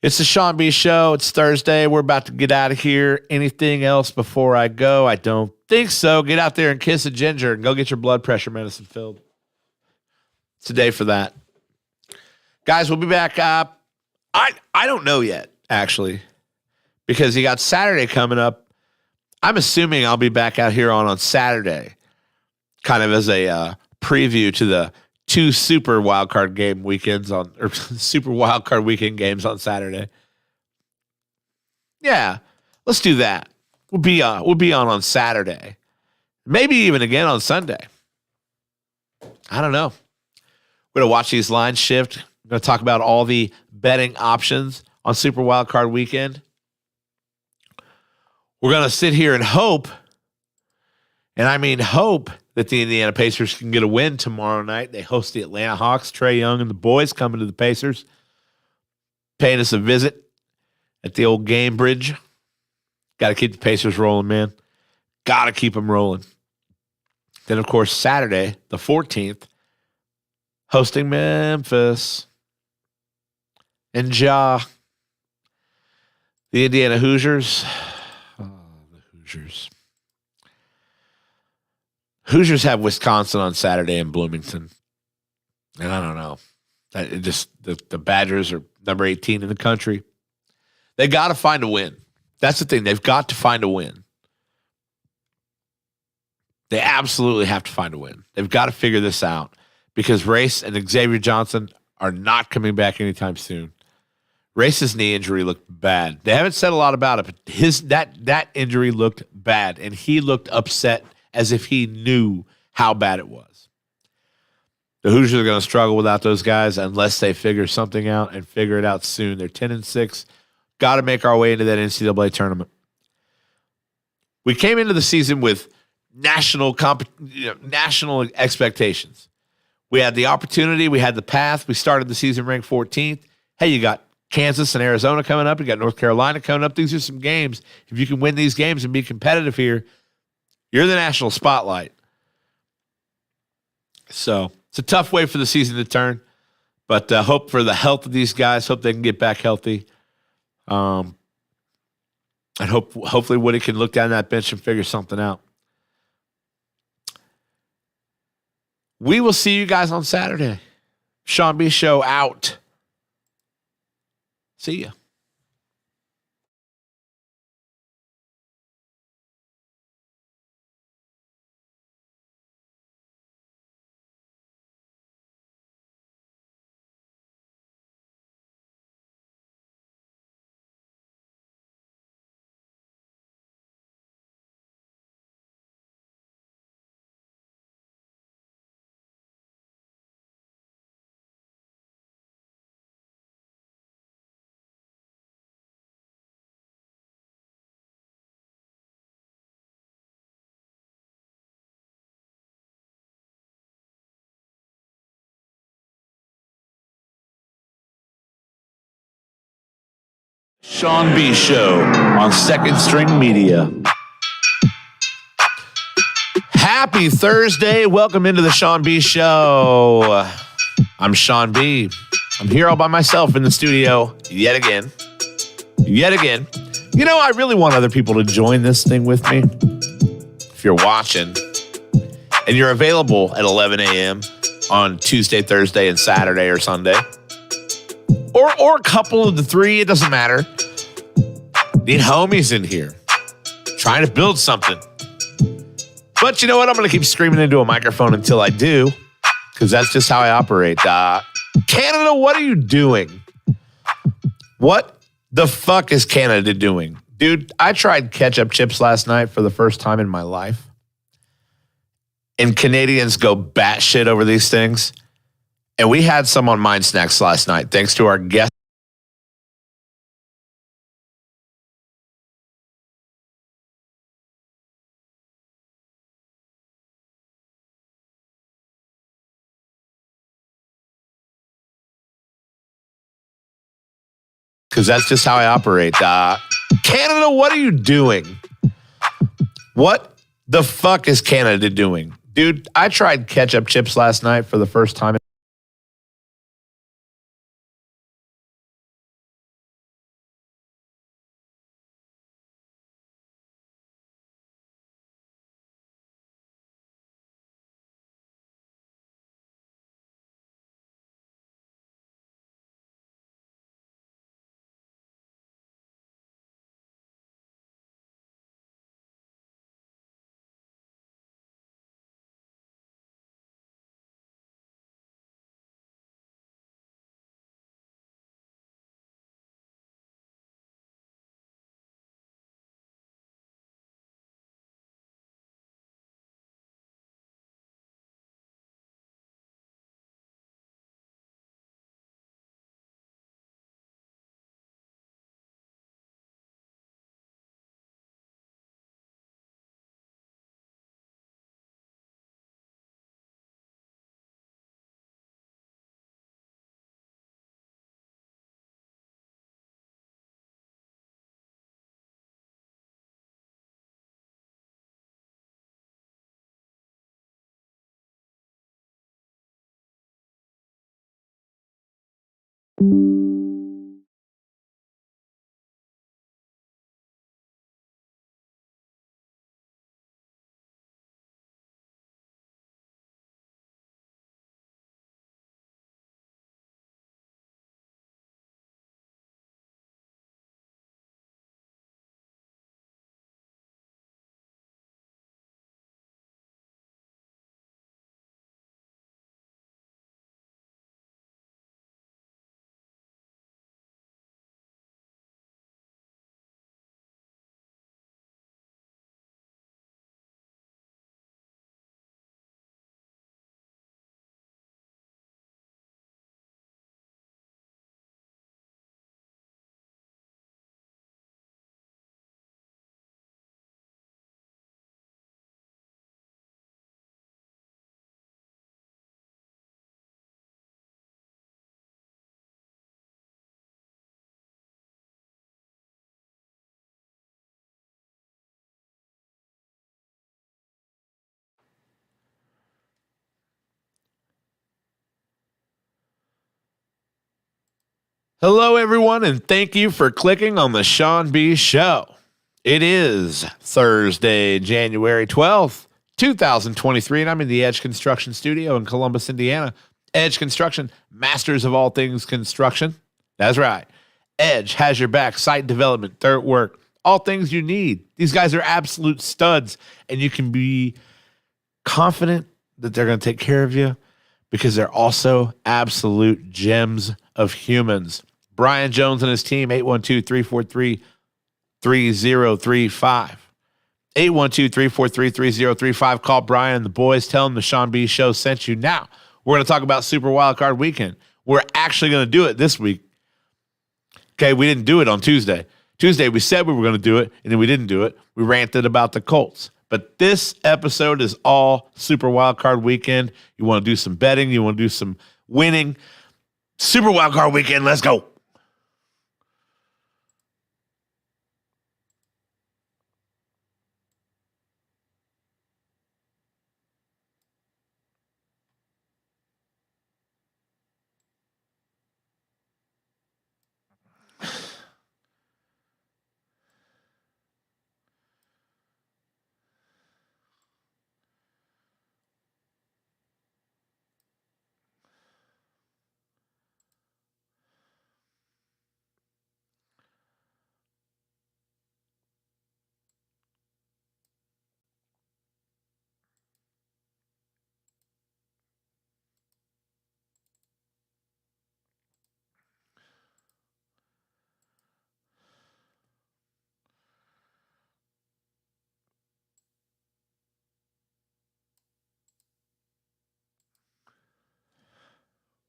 It's the Sean B Show. It's Thursday. We're about to get out of here. Anything else before I go? I don't think so. Get out there and kiss a ginger and go get your blood pressure medicine filled. It's a day for that. Guys, we'll be back. I don't know yet, actually, because you got Saturday coming up. I'm assuming I'll be back out here on Saturday, kind of as a preview to the two super wild card game weekends or super wild card weekend games on Saturday. Yeah, let's do that. We'll be on Saturday, maybe even again on Sunday. I don't know. We're gonna watch these lines shift. We're gonna talk about all the betting options on Super Wild Card Weekend. We're gonna sit here and hope, and I mean hope, that the Indiana Pacers can get a win tomorrow night. They host the Atlanta Hawks. Trae Young and the boys coming to the Pacers, paying us a visit at the old Gainbridge. Got to keep the Pacers rolling, man. Got to keep them rolling. Then, of course, Saturday, the 14th, hosting Memphis. And the Indiana Hoosiers. Oh, the Hoosiers. Hoosiers have Wisconsin on Saturday in Bloomington. And I don't know. The Badgers are number 18 in the country. They got to find a win. That's the thing. They've got to find a win. They absolutely have to find a win. They've got to figure this out because Race and Xavier Johnson are not coming back anytime soon. Race's knee injury looked bad. They haven't said a lot about it, but that injury looked bad, and he looked upset as if he knew how bad it was. The Hoosiers are going to struggle without those guys unless they figure something out and figure it out soon. They're 10-6. Got to make our way into that NCAA tournament. We came into the season with national expectations. We had the opportunity. We had the path. We started the season ranked 14th. Hey, you got Kansas and Arizona coming up. You got North Carolina coming up. These are some games. If you can win these games and be competitive here, you're the national spotlight. So it's a tough way for the season to turn, but hope for the health of these guys. Hope they can get back healthy. And hopefully Woody can look down that bench and figure something out. We will see you guys on Saturday. Sean B. Show out. See ya. Sean B. Show on Second String Media. Happy Thursday. Welcome into the Sean B. Show. I'm Sean B. I'm here all by myself in the studio yet again. You know, I really want other people to join this thing with me. If you're watching and you're available at 11 a.m. on Tuesday, Thursday, and Saturday or Sunday, or a couple of the three, it doesn't matter. Need homies in here trying to build something. But you know what? I'm going to keep screaming into a microphone until I do, because that's just how I operate. Canada, what are you doing? What the fuck is Canada doing? Dude, I tried ketchup chips last night for the first time in my life. And Canadians go batshit over these things. And we had some on Mind Snacks last night, thanks to our guest. Because that's just how I operate. Canada, what are you doing? What the fuck is Canada doing? Dude, I tried ketchup chips last night for the first time. Hello, everyone, and thank you for clicking on the Sean B. Show. It is Thursday, January 12th, 2023, and I'm in the Edge Construction Studio in Columbus, Indiana. Edge Construction, masters of all things construction. That's right. Edge has your back, site development, dirt work, all things you need. These guys are absolute studs, and you can be confident that they're going to take care of you because they're also absolute gems of humans. Brian Jones and his team, 812-343-3035. 812-343-3035. Call Brian and the boys. Tell them the Sean B. Show sent you. Now, we're going to talk about Super Wildcard Weekend. We're actually going to do it this week. Okay, we didn't do it on Tuesday. Tuesday, we said we were going to do it, and then we didn't do it. We ranted about the Colts. But this episode is all Super Wildcard Weekend. You want to do some betting. You want to do some winning. Super Wildcard Weekend, let's go.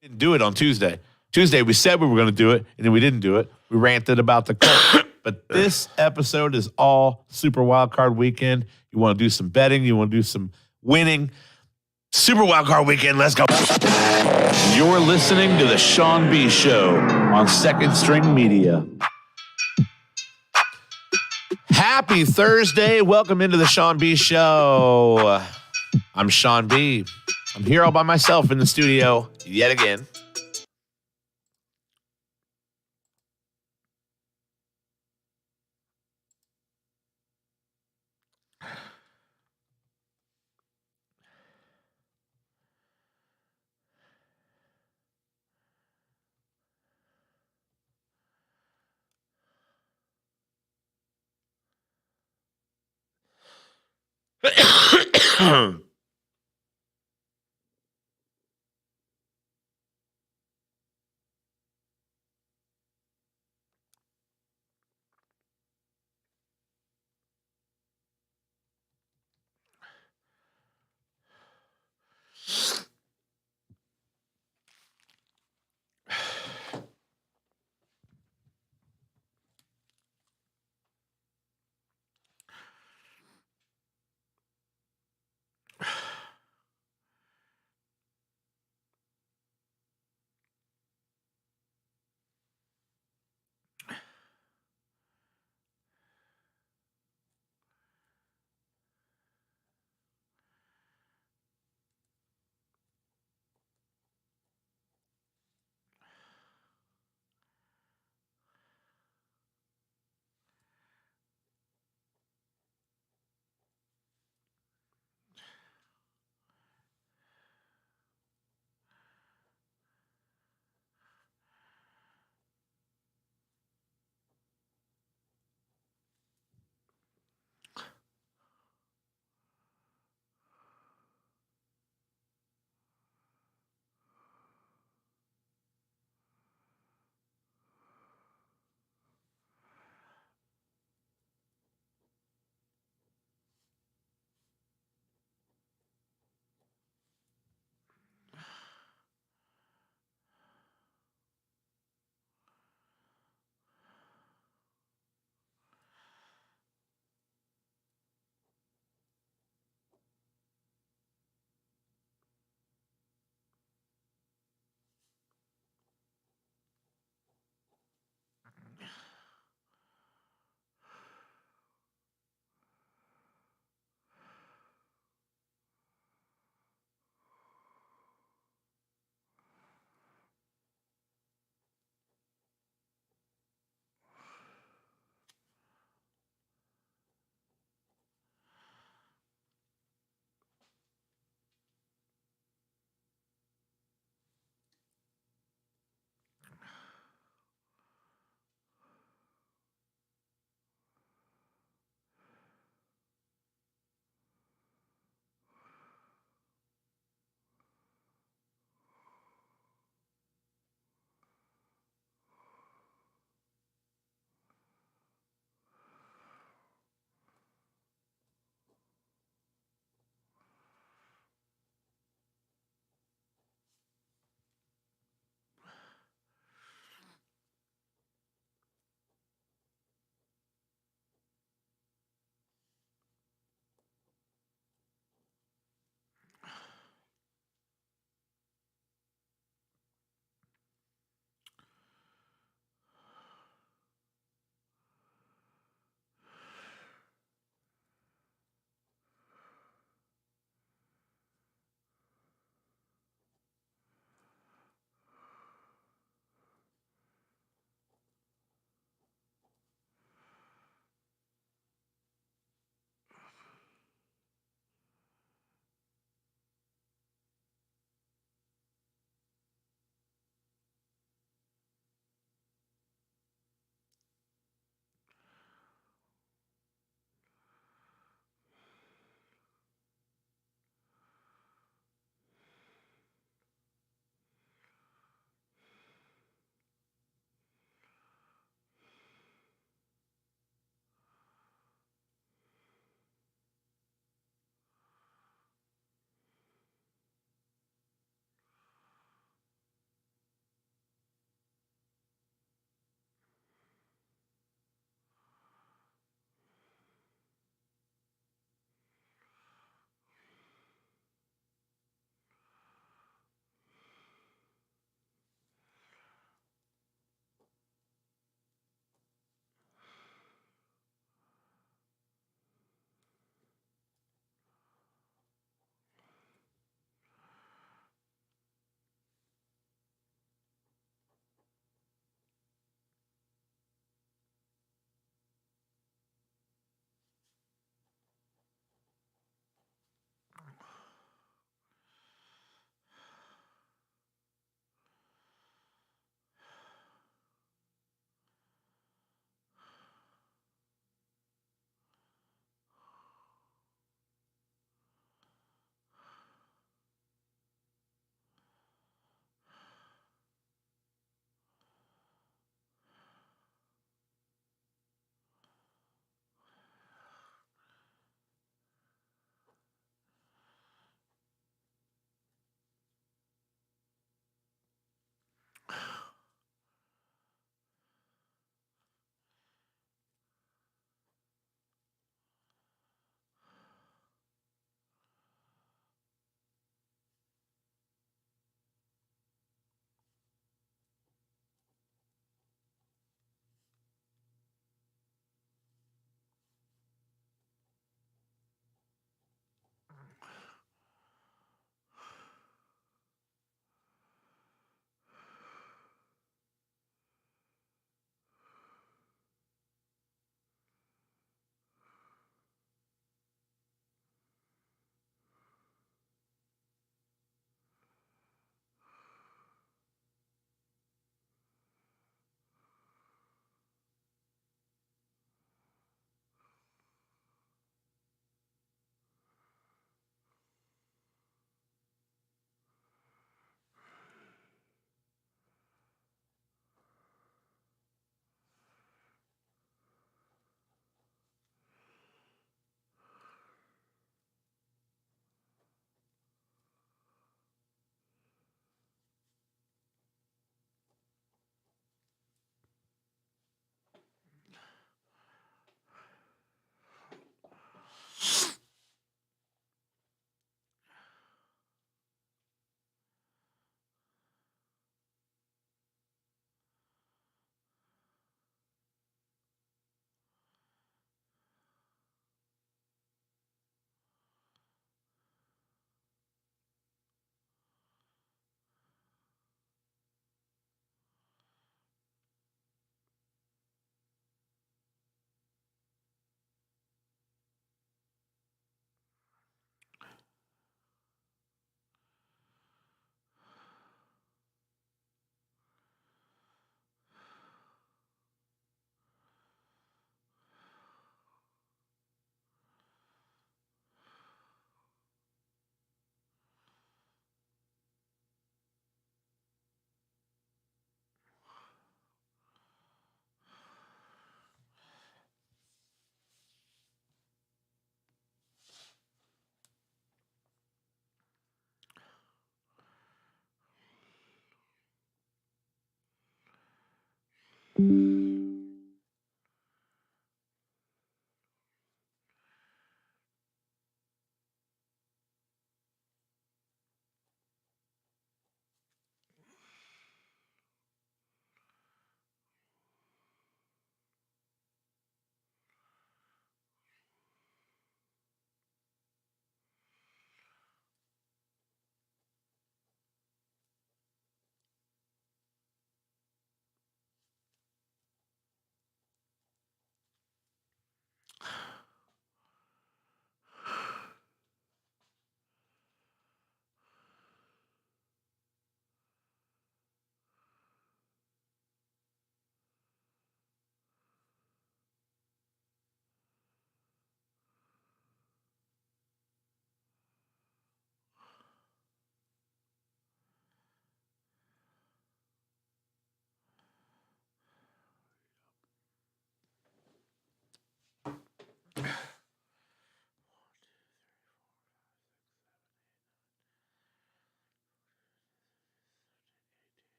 Didn't do it on Tuesday. Tuesday, we said we were going to do it, and then we didn't do it. We ranted about the Colts. But this episode is all Super Wildcard Weekend. You want to do some betting. You want to do some winning. Super Wildcard Weekend, let's go. You're listening to the Sean B. Show on Second String Media. Happy Thursday. Welcome into the Sean B. Show. I'm Sean B. I'm here all by myself in the studio yet again.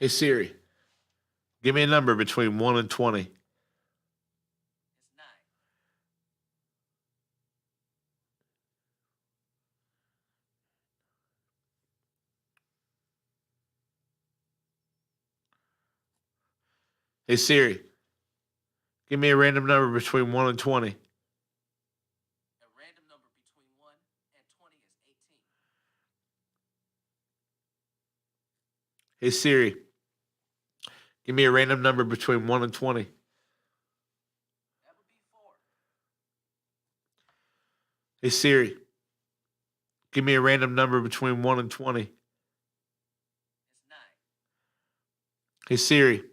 Hey Siri, give me a number between 1 and 20. It's 9. Hey Siri, give me a random number between 1 and 20. A random number between 1 and 20 is 18. Hey Siri, give me a random number between 1 and 20. That would be 4. Hey Siri, give me a random number between 1 and 20. It's 9. Hey Siri,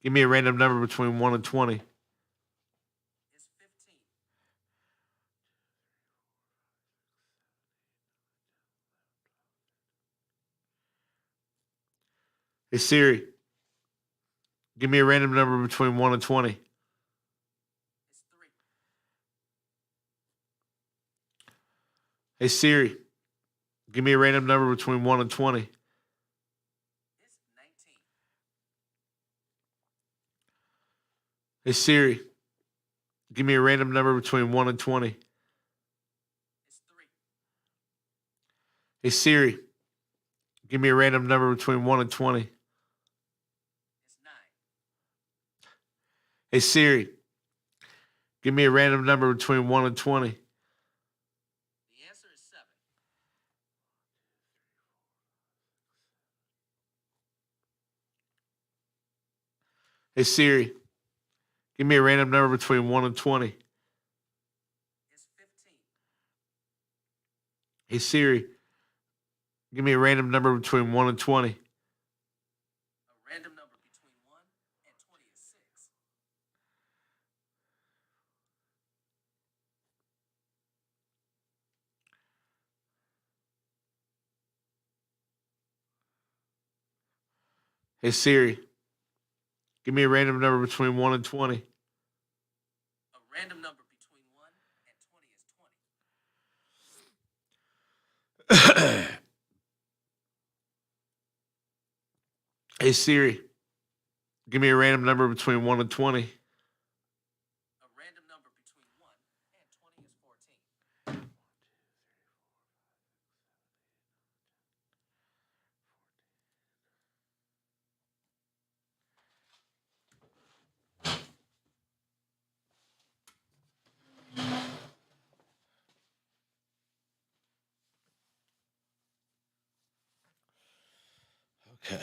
give me a random number between 1 and 20. It's 15. Hey Siri, give me a random number between 1 and 20. It's 3. Hey Siri, give me a random number between 1 and 20. It's 19. Hey Siri, give me a random number between 1 and 20. It's 3. Hey Siri, give me a random number between 1 and 20. It's 9. Hey Siri, give me a random number between 1 and 20. The answer is 7. Hey Siri, give me a random number between 1 and 20. It's 15. Hey Siri, give me a random number between 1 and 20. A random number between 1 and 20 is 6. Hey Siri, give me a random number between 1 and 20. A random number between 1 and 20 is 20. Hey Siri, give me a random number between 1 and 20. A random number between 1 and 20 is 14. Okay.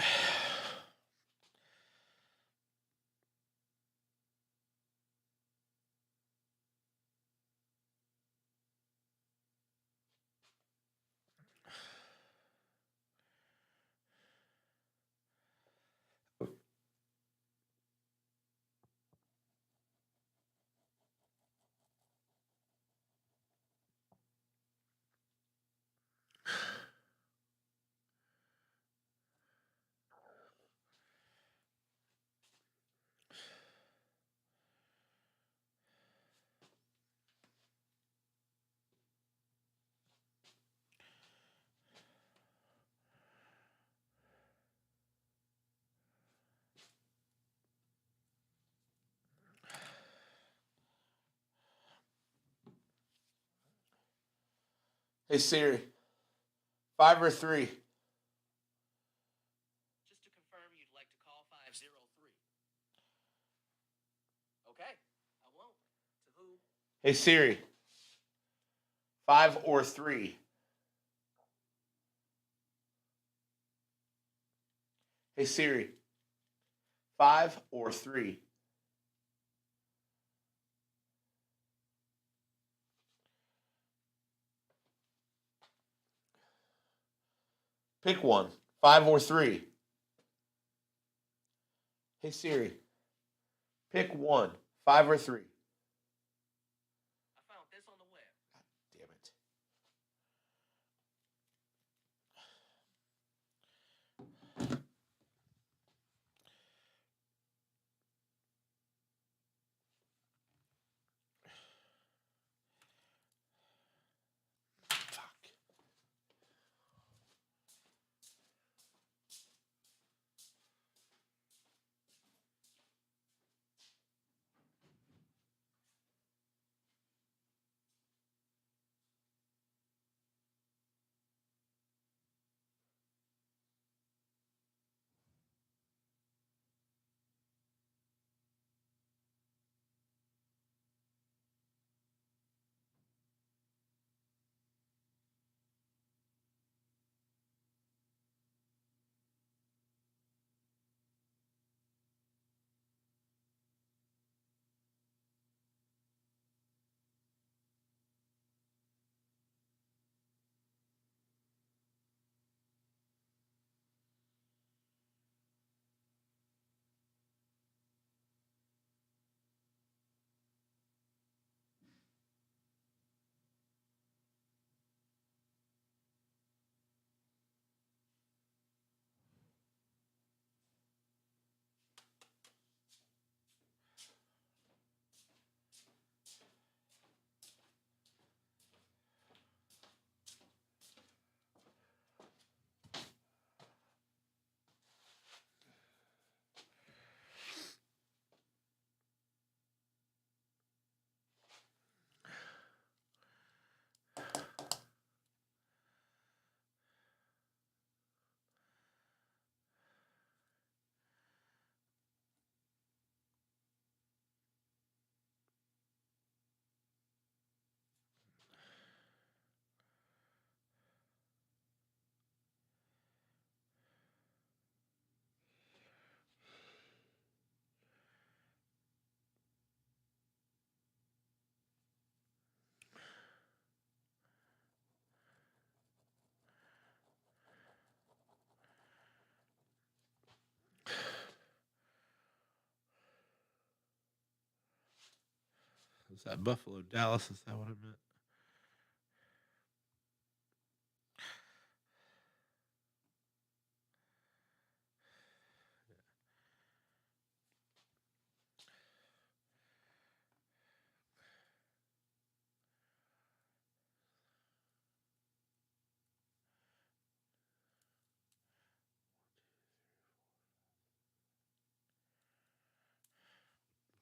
Hey Siri, 5 or 3. Just to confirm, you'd like to call 503. Okay, I won't. To who? Hey Siri, 5 or 3. Hey Siri, 5 or 3. Pick one, 5 or 3. Hey Siri, pick one, 5 or 3. I found this on the web. Damn it. Fuck. Is that Buffalo, Dallas? Is that what I meant?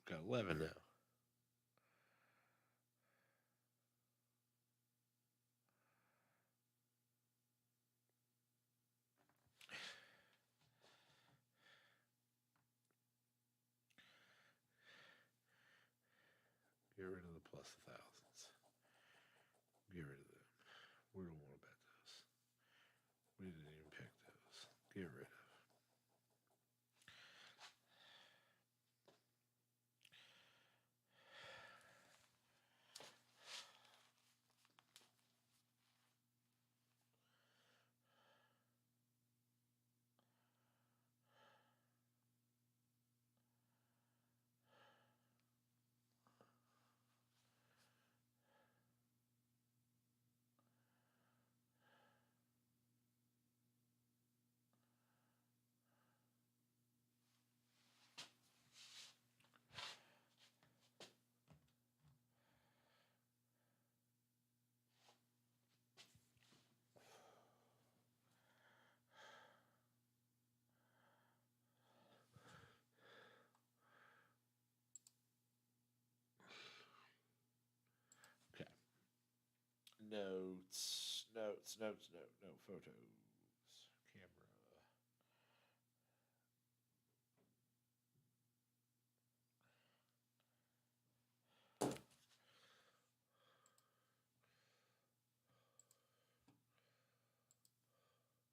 Got 11 now. Get rid of the plus thousands. Get rid of them. We don't want to bet those. We didn't even pick those. Get rid of. Okay. Notes. No photos.